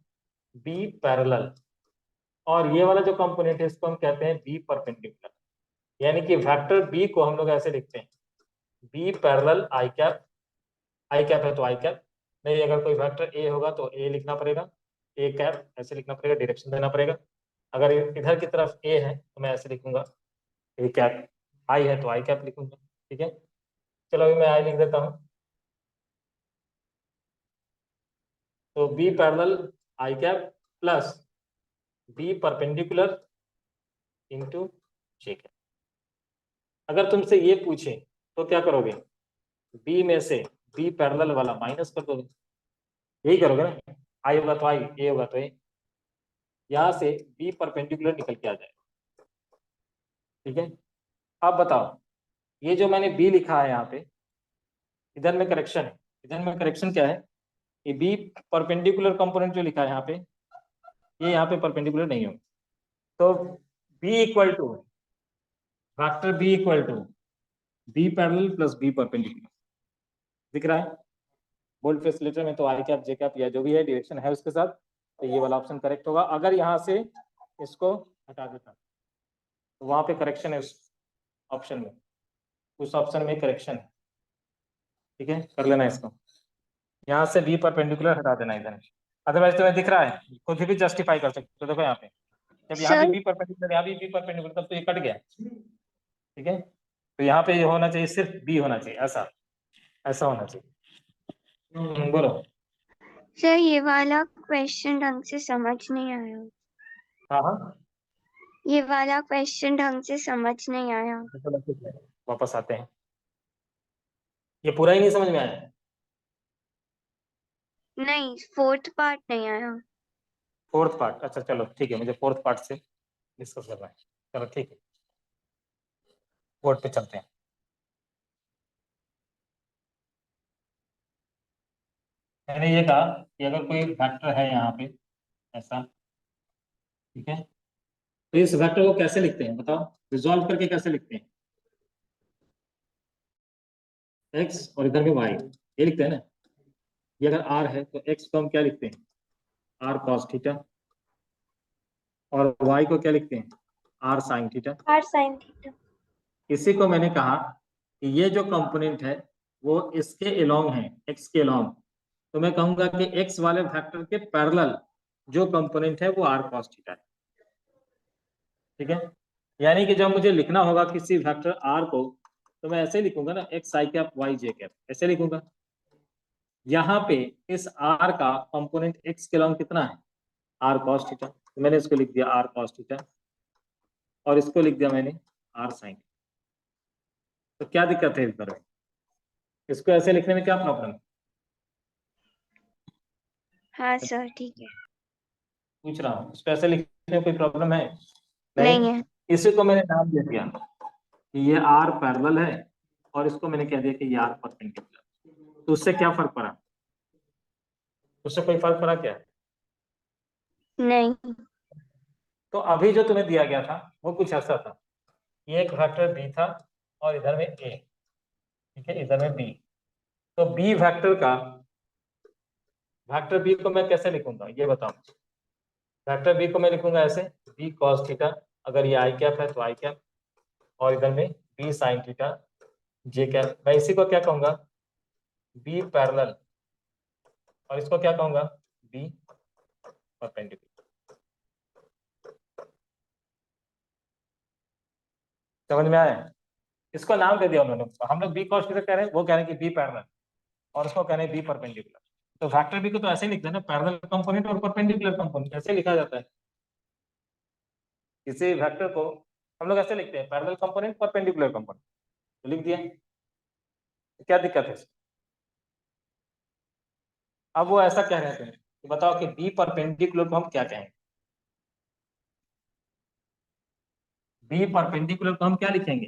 बी पैरेलल, और ये वाला जो कंपोनेंट है इसको हम कहते हैं बी परपेंडिकुलर। यानी कि वेक्टर बी को हम लोग ऐसे लिखते हैं, B parallel I cap, I cap है तो आई कैप, नहीं अगर कोई वेक्टर ए होगा तो ए लिखना पड़ेगा, ए कैप ऐसे लिखना पड़ेगा, डायरेक्शन देना पड़ेगा। अगर इधर की तरफ ए है तो मैं ऐसे लिखूंगा ए कैप, आई है तो आई कैप लिखूंगा। ठीक है, चलो अभी मैं आई लिख देता हूँ। तो B parallel I cap plus B perpendicular into J cap. अगर तुमसे ये पूछे तो क्या करोगे? बी में से बी पैरेलल वाला माइनस कर दोगे, यही करोगे ना। आई होगा तो आई, ए होगा तो ए, यहां से बी परपेंडिकुलर निकल के आ जाए। ठीक है, अब बताओ ये जो मैंने बी लिखा है यहाँ पे, इधर में करेक्शन है, इधर में करेक्शन क्या है? ये बी परपेंडिकुलर कंपोनेंट जो लिखा है यहाँ पे, ये यहाँ पे परपेंडिकुलर नहीं होगा। तो B equal to vector B equal to B parallel plus B perpendicular, दिख रहा है? बोल्ड फैसिलिटेटर में तो आई कैप जे कैप या जो भी है डायरेक्शन है उसके साथ, तो ये वाला ऑप्शन करेक्ट होगा। अगर यहाँ से इसको हटा देता तो वहां पे करेक्शन है उस ऑप्शन में, उस ऑप्शन में करेक्शन है। ठीक है, कर लेना इसको, यहाँ से बी परपेंडिकुलर हटा देना इधर। अदरवाइज तुम्हें दिख रहा है, खुद भी जस्टिफाई कर सकते हो। देखो यहाँ पे जब यहाँ भी सर बी परपेंडिकुलर, यहाँ भी बी परपेंडिकुलर, तब तो ये कट गया। ठीक है, तो यहाँ पे ये होना चाहिए, सिर्फ बी होना चाहिए, ऐसा ऐसा होना चाहिए। बोलो। सर ये वाला क्वेश्चन ढंग से समझ नहीं आया। हाँ हाँ, ये वाला क्वेश्चन ढंग से समझ नहीं आया। चलो ठीक है, वापस आते हैं। ये पूरा ही नहीं समझ में आया? नहीं, फोर्थ पार्ट नहीं आया। फोर्थ पार्ट, अच्छा चलो ठीक है, मुझे फोर्थ पार्ट से डिस्कस करना है। चलो ठीक है, बोर्ड पे चलते हैं। मैंने ये कहा कि अगर कोई वेक्टर है यहाँ पे ऐसा, ठीक है, तो इस वेक्टर को कैसे लिखते हैं बताओ? रिजॉल्व करके कैसे लिखते हैं? एक्स और इधर में वाई, ये लिखते हैं ना। ये अगर आर है तो एक्स को हम क्या लिखते हैं? आर कॉस थीटा, और वाई को क्या लिखते हैं? R sine theta. R sine theta. इसी को मैंने कहा कि ये जो कंपोनेंट है वो इसके एलोंग है, एक्स के एलोंग, तो मैं कहूंगा कि एक्स वाले वेक्टर के पैरेलल जो कंपोनेंट है वो आर कॉस थीटा है। ठीक है, यानी कि जब मुझे लिखना होगा किसी वेक्टर आर को, तो मैं ऐसे लिखूंगा ना, एक्स आई कैप वाई जे कैप, ऐसे लिखूंगा। यहाँ पे इस r का कंपोनेंट x के लॉन्ग कितना है, r cos थीटा, तो मैंने इसको लिख दिया r cos थीटा और इसको लिख दिया मैंने r sin। तो क्या दिक्कत है इस बार में, इसको ऐसे लिखने में क्या प्रॉब्लम है? हाँ सर ठीक है। पूछ रहा हूँ, इसको ऐसे लिखने में कोई प्रॉब्लम है? नहीं है। इसी को मैंने नाम दे दिया कि ये r पैरेलल है और इसको मैंने कह दिया कि ये r परपेंडिकुलर। तो उससे क्या फर्क पड़ा, उससे कोई फर्क पड़ा क्या? नहीं। तो अभी जो तुम्हें दिया गया था वो कुछ ऐसा था, ये एक वेक्टर b था और इधर में a, ठीक है, इधर में b। तो b वेक्टर का, वेक्टर b को मैं कैसे लिखूंगा ये बताओ। वेक्टर b को मैं लिखूंगा ऐसे, b cos थीटा, अगर ये i कैप है तो i कैप, और इधर में b sin theta j cap. मैं इसी को क्या कहूंगा, b पैरेलल, और इसको क्या कहूंगा, b परपेंडिकुलर। समझ में आया? इसको नाम दे दिया उन्होंने, हम लोग बी कॉस थीटा कह रहे हैं, वो कह रहे हैं कि बी पैरेलल, और उसको कह रहे हैं बी परपेंडिकुलर। तो वेक्टर बी को तो ऐसे ही लिखते हैं ना, पैरेलल कंपोनेंट और परपेंडिकुलर कंपोनेंट, ऐसे लिखा जाता है। किसी वेक्टर को हम लोग ऐसे लिखते हैं, पैरेलल कंपोनेंट परपेंडिकुलर कंपोनेंट, तो लिख दिया। तो क्या दिक्कत है? अब वो ऐसा कह रहे हैं तुम्हें कि बताओ कि बी परपेंडिकुलर को हम क्या कहेंगे। बी परपेंडिकुलर को हम क्या लिखेंगे,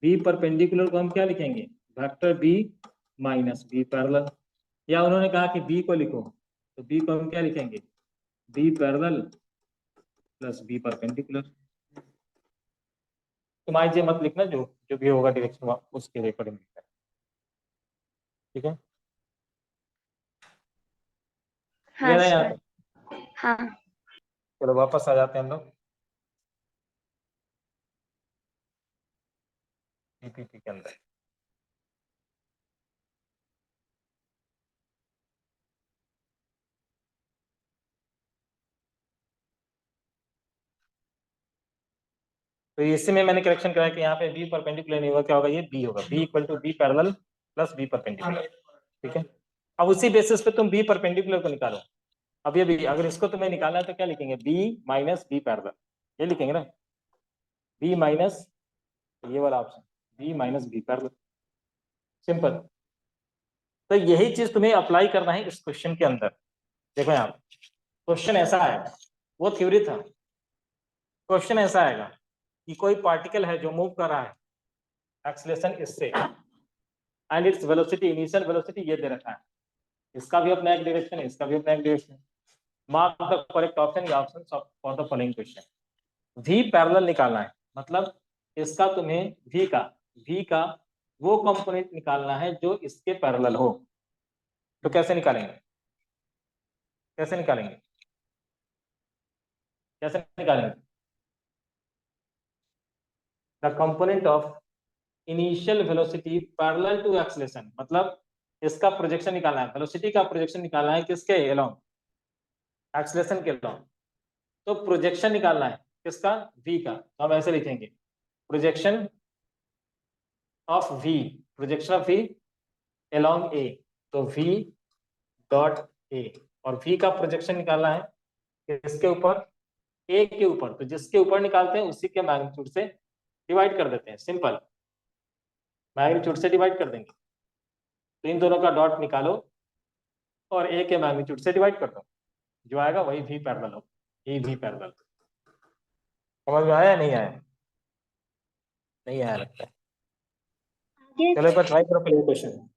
बी परपेंडिकुलर को हम क्या लिखेंगे, vector B minus B parallel. या उन्होंने कहा कि बी को लिखो, तो बी को हम क्या लिखेंगे, B parallel plus B perpendicular. तुम आइए मत लिखना, जो जो भी होगा डायरेक्शन उसके अकॉर्डिंग लिखना, ठीक है? हाँ क्लियर है यहाँ सर। तक? हाँ। चलो वापस आ जाते हैं हम लोग पीपीटी के अंदर। तो इसी में मैंने करेक्शन कराया कि यहाँ पे बी परपेंडिकुलर नहीं होगा, क्या होगा, ये बी होगा, B equal to B parallel plus B perpendicular, ठीक है? अब उसी बेसिस पे तुम बी परपेंडिकुलर को निकालो। अब ये भी, अगर इसको तुम्हें निकालना है तो क्या लिखेंगे, बी माइनस बी पैरेलल, ये लिखेंगे ना, बी माइनस, ये वाला option, B minus B parallel, simple. तो यही चीज तुम्हें अप्लाई करना है इस क्वेश्चन के अंदर। देखो यहाँ क्वेश्चन ऐसा आएगा, वो थ्योरी था, क्वेश्चन ऐसा आएगा कि कोई पार्टिकल है जो मूव कर रहा है, एक्सीलरेशन इससे, and its velocity, initial velocity ये दे रखा है, इसका भी अपना एक डायरेक्शन है, इसका भी अपना एक direction. Mark the correct option या option for the following question. V parallel निकालना है, मतलब इसका तुम्हें वी का वो कंपोनेंट निकालना है जो इसके पैरेलल हो। तो कैसे निकालेंगे, कैसे निकालेंगे, कैसे निकालेंगे, the component of initial velocity parallel to acceleration, मतलब इसका प्रोजेक्शन निकालना है, वेलोसिटी का प्रोजेक्शन निकालना है किसके अलोंग, एक्सीलरेशन के अलोंग। तो प्रोजेक्शन निकालना है किसका, v का, तो हम ऐसे लिखेंगे, projection of v, projection of v along a, तो v डॉट a, और v का प्रोजेक्शन निकालना है किसके ऊपर, a के ऊपर, तो जिसके ऊपर निकालते हैं उसी के मैग्नीट्यूड से डिवाइड कर देते हैं, सिंपल, मैग्नीट्यूड से डिवाइड कर देंगे। तो इन दोनों का डॉट निकालो और a के मैग्नीट्यूड से डिवाइड कर दो, जो आएगा वही v पैरेलल हो, ये v पैरेलल। समझ में आया नहीं आया, नहीं आया लगता है। आगे चलो एक बार ट्राई करो पहले क्वेश्चन।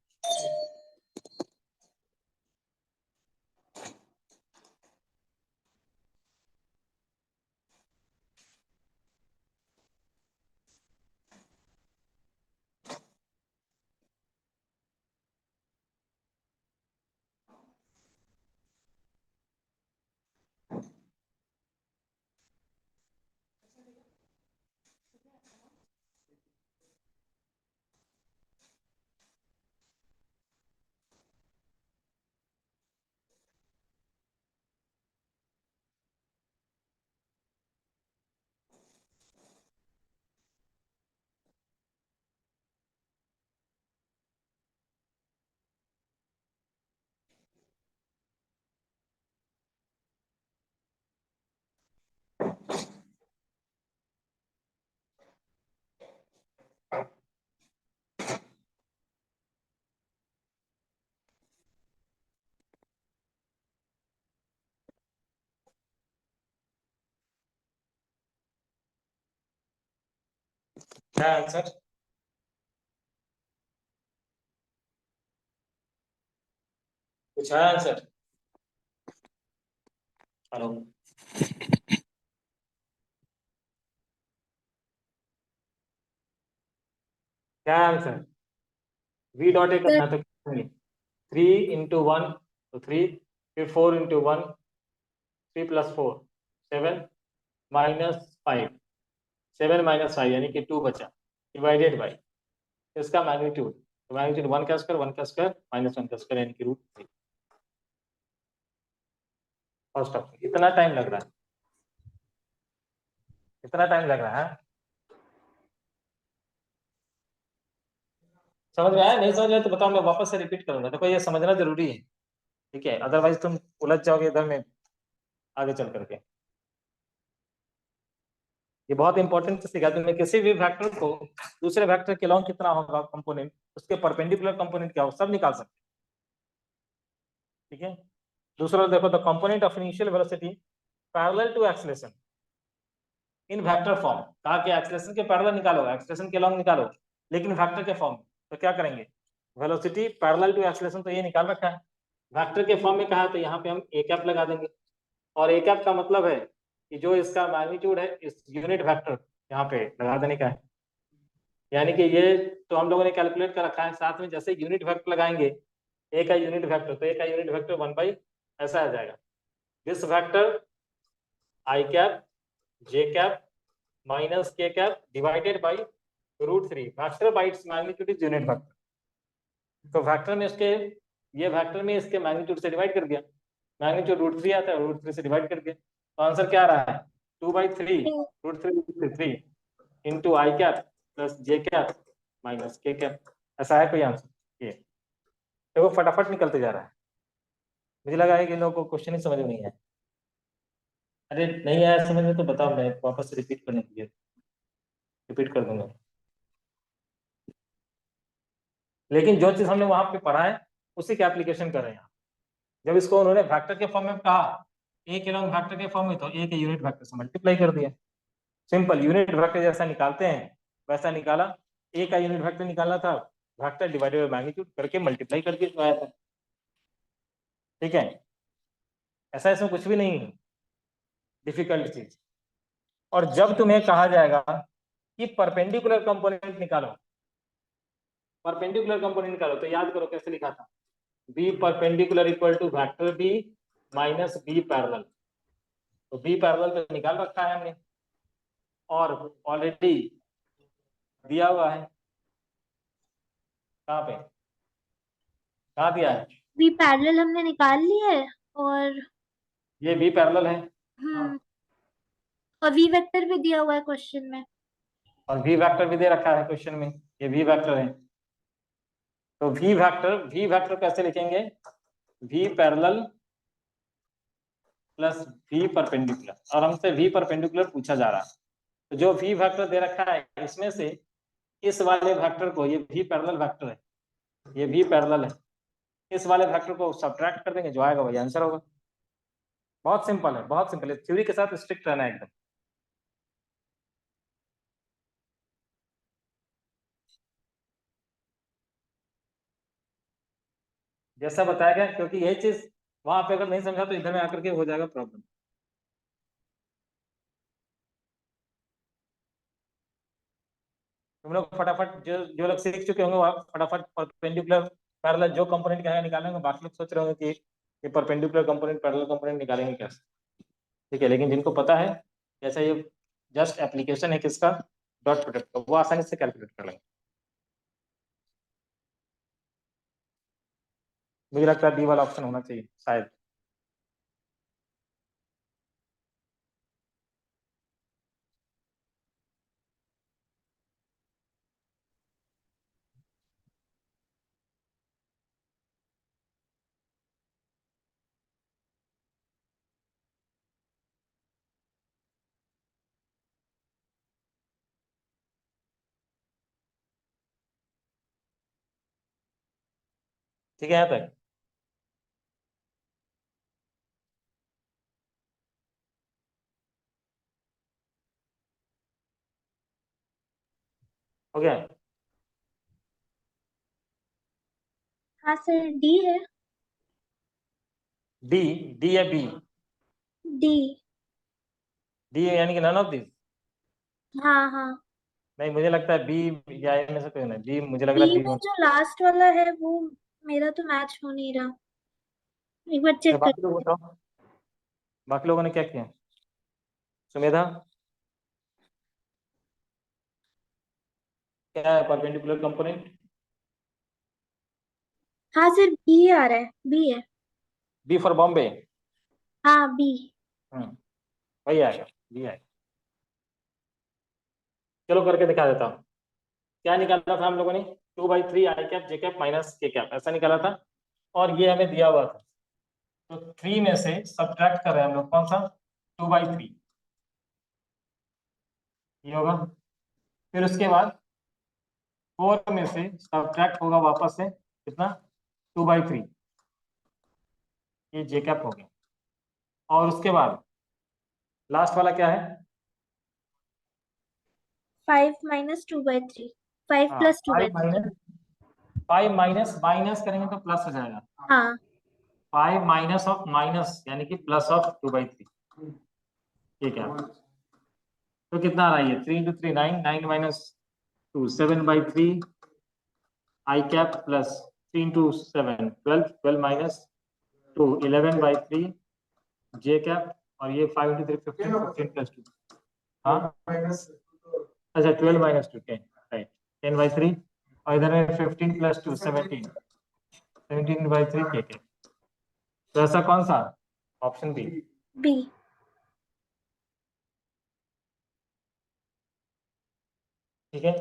क्या आंसर? कुछ है आंसर? हेलो, क्या answer? V dot A sir करना तो करेंगे 3 × 1 तो 3, फिर 4 × 1, 3 + 4 7 -5, 7 - 5 यानी कि 2 बचा, डिवाइडेड बाई इसका मैग्नीट्यूड, तो मैग्नीट्यूड 1 का स्क्वायर, 1 का स्क्वायर -1 का स्क्वायर यानी कि √3। First option. इतना टाइम लग रहा है, इतना टाइम लग रहा है। समझ में आया? नहीं समझ में तो बताओ, मैं वापस से रिपीट करूंगा। देखो ये समझना जरूरी है, ठीक है, अदरवाइज तुम उलझ जाओगे इधर में आगे चल करके। ये बहुत इंपॉर्टेंट चीज है, तुम्हें किसी भी वेक्टर को दूसरे वेक्टर के लॉन्ग कितना होगा कंपोनेंट, उसके परपेंडिकुलर कंपोनेंट क्या होगा, सब निकाल सकते हैं, ठीक है। दूसरा देखो, the component of initial velocity parallel to acceleration in vector form. कहा कि एक्सीलरेशन के पैरेलल निकालो, एक्सीलरेशन के लॉन्ग निकालो, लेकिन वेक्टर के फॉर्म। तो क्या करेंगे, वेलोसिटी पैरेलल टू एक्सीलरेशन तो ये निकाल रखा है, वेक्टर के फॉर्म में कहा है तो यहाँ पे हम ए कैप लगा देंगे। और ए कैप का मतलब है कि जो इसका मैग्नीट्यूड है इस यूनिट वेक्टर यहाँ पे लगा देने का है। यानी कि ये तो हम लोगों ने कैलकुलेट कर रखा है, साथ में जैसे यूनिट वेक्टर लगाएंगे ए का यूनिट वेक्टर, तो ए का यूनिट वेक्टर 1/, ऐसा आ जाएगा, this vector I cap J cap minus K cap divided by √3। Vector by its magnitude is unit vector. तो वेक्टर में इसके, ये वेक्टर में इसके मैग्नीट्यूड से डिवाइड कर दिया, मैग्नीट्यूड √3 आता है, √3 से डिवाइड कर दिया, तो आंसर क्या आ रहा है, 2/3 √3 इंटू आई कैप प्लस जे कैप माइनस के कैप। ऐसा है कोई आंसर? ये देखो फटाफट निकलते जा रहा है। मुझे लगा है कि लोगों को क्वेश्चन ही समझ में नहीं है। अरे नहीं आया समझ में तो बताओ, मैं वापस रिपीट करने के लिए रिपीट कर दूंगा। लेकिन जो चीज हमने वहां पे पढ़ा है उसी के एप्लीकेशन कर रहे हैं। जब इसको उन्होंने वेक्टर के फॉर्म में कहा, ए के लॉन्ग वेक्टर के फॉर्म में, तो ए के यूनिट वेक्टर से मल्टीप्लाई कर दिया। सिंपल, यूनिट वेक्टर जैसा निकालते हैं वैसा निकाला, ए का यूनिट वेक्टर निकालना था, वेक्टर डिवाइडेड बाय मैग्नीट्यूड करके मल्टीप्लाई करके तो आया था, ठीक है। ऐसा इसमें कुछ भी नहीं है डिफिकल्ट चीज। और जब तुम्हें कहा जाएगा कि परपेंडिकुलर कंपोनेंट निकालो, परपेंडिकुलर कंपोनेंट निकालो, तो याद करो कैसे लिखा था, B perpendicular equal to vector B minus B parallel. तो बी पैरेलल तो निकाल रखा है हमने, और ऑलरेडी दिया हुआ है, कहाँ पे, कहाँ दिया है, वी पैरेलल हमने निकाल लिया है, और ये बी पैरेलल है, हम्म और वी वेक्टर भी दिया हुआ है क्वेश्चन में। और वी वेक्टर भी दे रखा है क्वेश्चन में, ये वी वेक्टर है। तो वी वेक्टर कैसे लिखेंगे, V parallel plus V perpendicular, और हमसे वी परपेंडिकुलर पूछा जा रहा है। तो जो वी वेक्टर दे रखा है इसमें से इस वाले वेक्टर को, ये वी पैरेलल वेक्टर है, ये वी पैरेलल है, इस वाले वेक्टर को सब्ट्रैक्ट कर देंगे, जो आएगा वही आंसर होगा। बहुत सिंपल है, बहुत सिंपल है, थ्योरी के साथ स्ट्रिक्ट रहना है एकदम। जैसा बताया गया, क्योंकि यही चीज वहां पे अगर नहीं समझा तो इधर में आकर के हो जाएगा प्रॉब्लम। तुम लोग फटाफट, जो जो लोग सीख चुके होंगे वो फटाफट परपेंडिकुलर पैरेलल जो कंपोनेंट क्या है निकालेंगे, बाकी लोग सोच रहे होंगे कि ये परपेंडिकुलर कंपोनेंट पैरेलल कंपोनेंट निकालेंगे कैसे, ठीक है। लेकिन जिनको पता है जैसा ये जस्ट एप्लीकेशन है किसका, डॉट प्रोडक्ट का, वो आसानी से कैलकुलेट कर लेंगे। मुझे लगता है डी वाला ऑप्शन होना चाहिए शायद। ठीक है यहाँ तक। हो गया? हाँ सर, डी है। डी, डी या बी? डी। डी यानी कि नन ऑफ दिस? हाँ हाँ। नहीं, मुझे लगता है बी या ए में से कोई नहीं। बी, मुझे लग बी रहा है बी में में। जो लास्ट वाला है वो मेरा तो मैच हो नहीं रहा, एक बार तो चेक कर। बाकी लोग बताओ, बाकी लोगों ने क्या किया? सुमेधा, क्या है परपेंडिकुलर कंपोनेंट? हाँ सर, बी आ रहा है, बी है। B for Bombay. हाँ बी। वही आएगा, बी आएगा। चलो करके दिखा देता हूँ। क्या निकाला था हम लोगों ने? 2/3 आई cap J cap minus K cap, ऐसा निकाला था। और ये हमें दिया हुआ था, तो 3 में से सब्ट्रैक्ट कर रहे हैं हम लोग, कौन सा? 2/3, ये होगा। फिर उसके बाद 4 में से सब्ट्रैक्ट होगा वापस से कितना? 2/3, ये जे कैप हो गया। और उसके बाद लास्ट वाला क्या है? 5 - 2/3, 5 हाँ, + 5 2/3। माइनस, 5 माइनस माइनस करेंगे तो प्लस हो जाएगा। हाँ 5 माइनस ऑफ माइनस यानी कि प्लस ऑफ 2/3, ठीक है। तो कितना आ रहा है ये? 3 × 3 9, 9 माइनस 2 7/3 आई कैप प्लस 3 × 7 12, 12 माइनस 2 11/3 जे कैप, और ये 5 × 3 15, 15 + 2, हाँ अच्छा 12 माइनस 2 10, राइट, 10/3। और इधर है 15 + 2 17, 17/3 के कैप। तो ऐसा कौन सा? Option B. बी। ठीक है।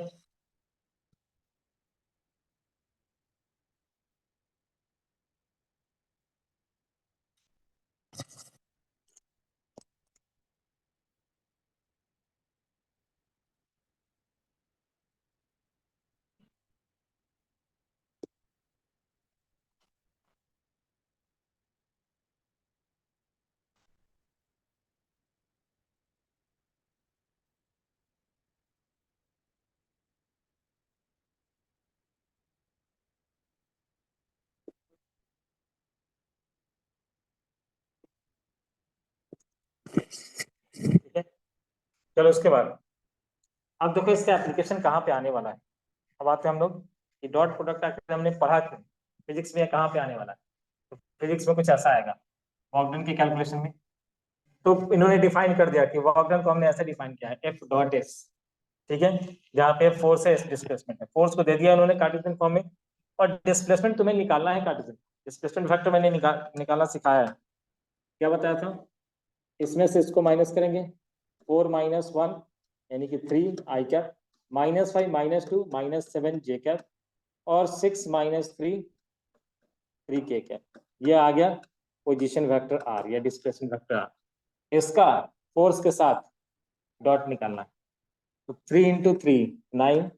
ठीक है, चलो उसके बाद अब देखो इसका एप्लीकेशन कहाँ पे आने वाला है। अब आते हैं हम लोग कि डॉट प्रोडक्ट आखिर हमने पढ़ा क्यों, फिजिक्स में कहाँ पे आने वाला है। तो फिजिक्स में कुछ ऐसा आएगा वॉकडन के कैलकुलेशन में। तो इन्होंने डिफाइन कर दिया कि वॉकडन को हमने ऐसे डिफाइन किया है F.S, ठीक है, जहाँ पे फोर्स है, डिस्प्लेसमेंट है। फोर्स को दे दिया उन्होंने कार्टेशियन फॉर्म में, और डिस्प्लेसमेंट तुम्हें निकालना है कार्टेशियन। डिस्प्लेसमेंट फैक्टर मैंने निकालना सिखाया है, क्या बताया था? इसमें से इसको माइनस करेंगे, 4 - 1 यानी कि 3 आई कैप, -5 -2 -7 जे कैप, और 6 - 3 3 के कैप। ये आ गया पोजीशन वेक्टर आर या डिस्प्लेसमेंट वेक्टर आर। इसका फोर्स के साथ डॉट निकालना है। तो 3 × 3 9,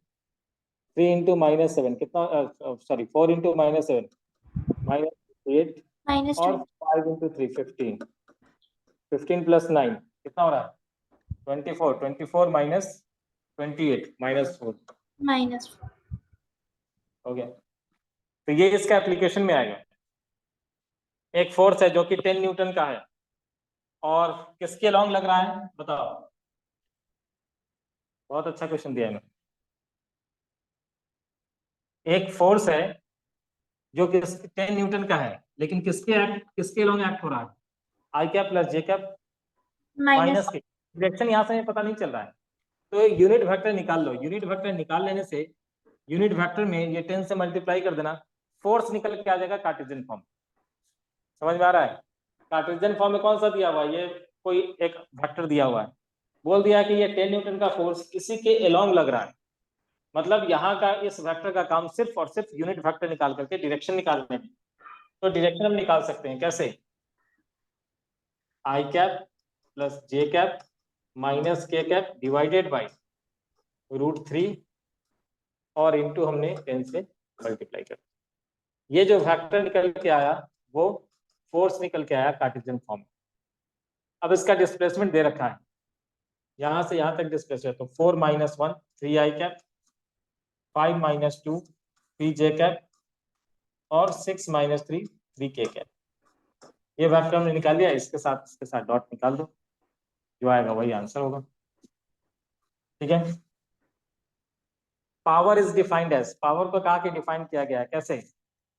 3 × -7 कितना, सॉरी 4 × -7 -8, -2। और 5 × 3 15, 15 + 9 कितना हो रहा है? 24, 24 माइनस 28 -4, -4। हो गया। तो ये इसका एप्लीकेशन में आएगा। एक फोर्स है जो कि 10 न्यूटन का है, और किसके लॉन्ग लग रहा है बताओ? बहुत अच्छा क्वेश्चन दिया है। एक फोर्स है जो कि 10 न्यूटन का है, लेकिन किसके लॉन्ग एक्ट हो रहा है? आई कैप प्लस जे कैप माइनस। माइनस के। डायरेक्शन यहाँ से हमें पता नहीं चल रहा है, तो यूनिट वेक्टर निकाल लो। यूनिट वेक्टर निकाल लेने से यूनिट वेक्टर में ये 10 से मल्टीप्लाई कर देना, फोर्स निकल के आ जाएगा कार्टेशियन फॉर्म। समझ में आ रहा है? कार्टेशियन फॉर्म में कौन सा दिया हुआ है? ये कोई एक वेक्टर दिया हुआ है, बोल दिया कि ये 10 न्यूटन का फोर्स इसी के अलोंग लग रहा है। मतलब यहाँ का इस वेक्टर का काम सिर्फ और सिर्फ यूनिट वेक्टर निकाल करके डायरेक्शन निकालने में। तो डायरेक्शन हम निकाल सकते हैं कैसे? आई cap plus J cap minus K cap divided by √3, और इंटू हमने 10 से मल्टीप्लाई कर। ये जो वेक्टर निकल के आया वो फोर्स निकल के आया कार्टेशियन फॉर्म। अब इसका डिस्प्लेसमेंट दे रखा है, यहां से यहां तक डिस्प्लेस है, तो 4 - 1 3 आई कैप 5 - 2 3 j कैप और 6 - 3 3 k कैप। ये वेक्टर हमने निकाल लिया, इसके साथ डॉट निकाल दो, जो आएगा वही आंसर होगा। ठीक है। Power is defined as, power को कहा कि डिफाइन किया गया है कैसे,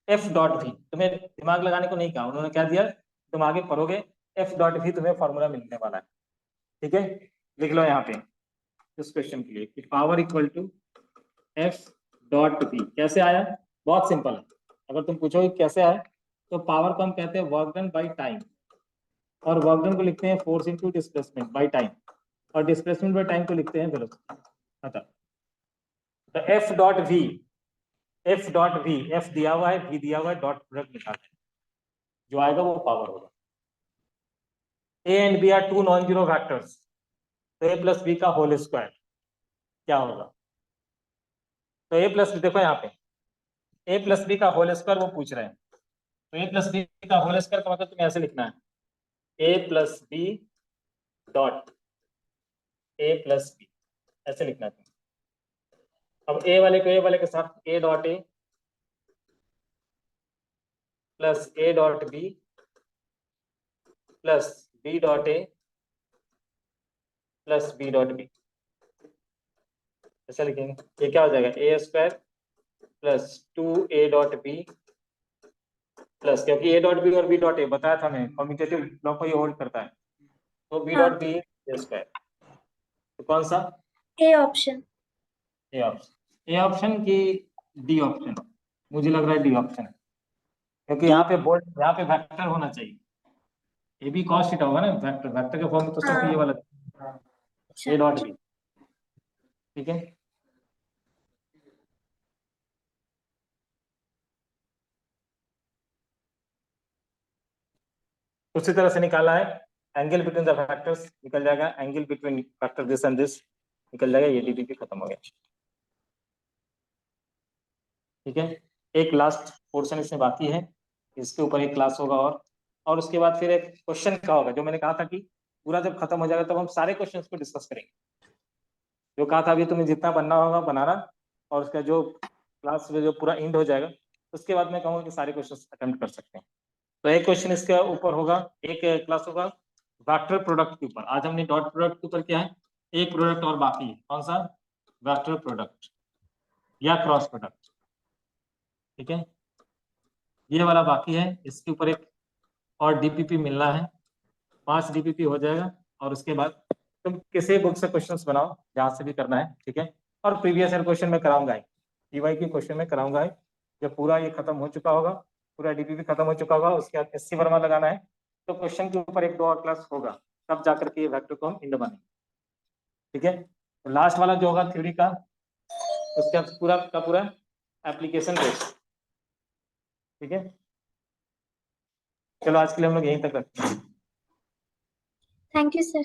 एफ डॉट वी। तुम्हें दिमाग लगाने को नहीं कहा, उन्होंने क्या दिया, तुम आगे पढ़ोगे, एफ डॉट वी तुम्हें फॉर्मूला मिलने वाला है। ठीक है, लिख लो यहाँ पे इस क्वेश्चन के लिए कि power equal to F dot V. कैसे आया, बहुत सिंपल है। अगर तुम पूछोगे कैसे आया, तो पावर को हम कहते हैं वर्क डन बाई टाइम, और वर्क डन को लिखते हैं force into displacement by time, और डिस्प्लेसमेंट बाई टाइम को लिखते हैं वेलोसिटी। मतलब तो F dot V, F dot V, F दिया हुआ है, वी दिया हुआ है, डॉट प्रोडक्ट निकालना है, जो आएगा वो पावर होगा। A and B are two non zero factors, तो ए प्लस बी का होल स्क्वायर क्या होगा, तो ए प्लस बी, देखो यहाँ पे ए प्लस बी का होल स्क्वायर वो पूछ रहे हैं, तो ए प्लस बी का होल स्क्वायर का मतलब तुम्हें ऐसे लिखना है, A plus B dot A plus B, ऐसे लिखना है तुम्हें। अब ए वाले के साथ A dot A plus A dot B plus B dot A plus B dot B, ऐसा लिखेंगे। ये क्या हो जाएगा, A square plus 2a dot B plus, क्योंकि ए डॉट बी और बी डॉट ए बताया था मैं, कम्यूटेटिव लॉ को ये होल्ड करता है, तो बी हाँ। डॉट बी ए स्क्वायर। तो कौन सा, A option. A option, A option की डी ऑप्शन, मुझे लग रहा है डी ऑप्शन है, क्योंकि यहाँ पे बोल्ड, यहाँ पे वेक्टर होना चाहिए, ए बी कॉस थीटा होगा ना, वेक्टर, वेक्टर के फॉर्म में तो सिर्फ ये वाला ए डॉट बी। ठीक है, उसी तरह से निकाला है, एंगल बिटवीन द फैक्टर्स निकल जाएगा, angle between factor this and this निकल जाएगा, ये डी खत्म हो गया। ठीक है, एक लास्ट पोर्शन इसमें बाकी है, इसके ऊपर एक क्लास होगा, और उसके बाद फिर एक क्वेश्चन का होगा, जो मैंने कहा था कि पूरा जब खत्म हो जाएगा तब हम सारे क्वेश्चंस को डिस्कस करेंगे, जो कहा था अभी तुम्हें जितना बनना होगा बनाना, और उसका जो क्लास में जो पूरा एंड हो जाएगा उसके बाद मैं कहूँगा कि सारे क्वेश्चंस अटेम्प्ट कर सकते हैं। तो एक क्वेश्चन इसके ऊपर होगा, एक क्लास होगा वेक्टर प्रोडक्ट के ऊपर। आज हमने डॉट प्रोडक्ट के ऊपर क्या है, एक प्रोडक्ट और बाकी है, कौन सा, वेक्टर प्रोडक्ट या क्रॉस प्रोडक्ट। ठीक है, ये वाला बाकी है, इसके ऊपर एक और डीपीपी मिलना है, 5 डीपीपी हो जाएगा, और उसके बाद तुम किसी बुक से क्वेश्चंस बनाओ, जहां से भी करना है। ठीक है, और प्रीवियस ईयर क्वेश्चन में कराऊंगा, टीवाई के क्वेश्चन में कराऊंगा, जब पूरा ये खत्म हो चुका होगा, पूरा डीपीपी खत्म हो चुका होगा, उसके बाद एससी वर्मा लगाना है, तो क्वेश्चन के ऊपर एक दो और क्लास होगा, तब जाकर के ये वेक्टर को हम इंड बनेंगे। ठीक है, तो लास्ट वाला जो होगा थ्योरी का, उसका पूरा का पूरा एप्लीकेशन बेस्ड। ठीक है, चलो आज के लिए हम लोग यहीं तक रखते हैं। Thank you sir.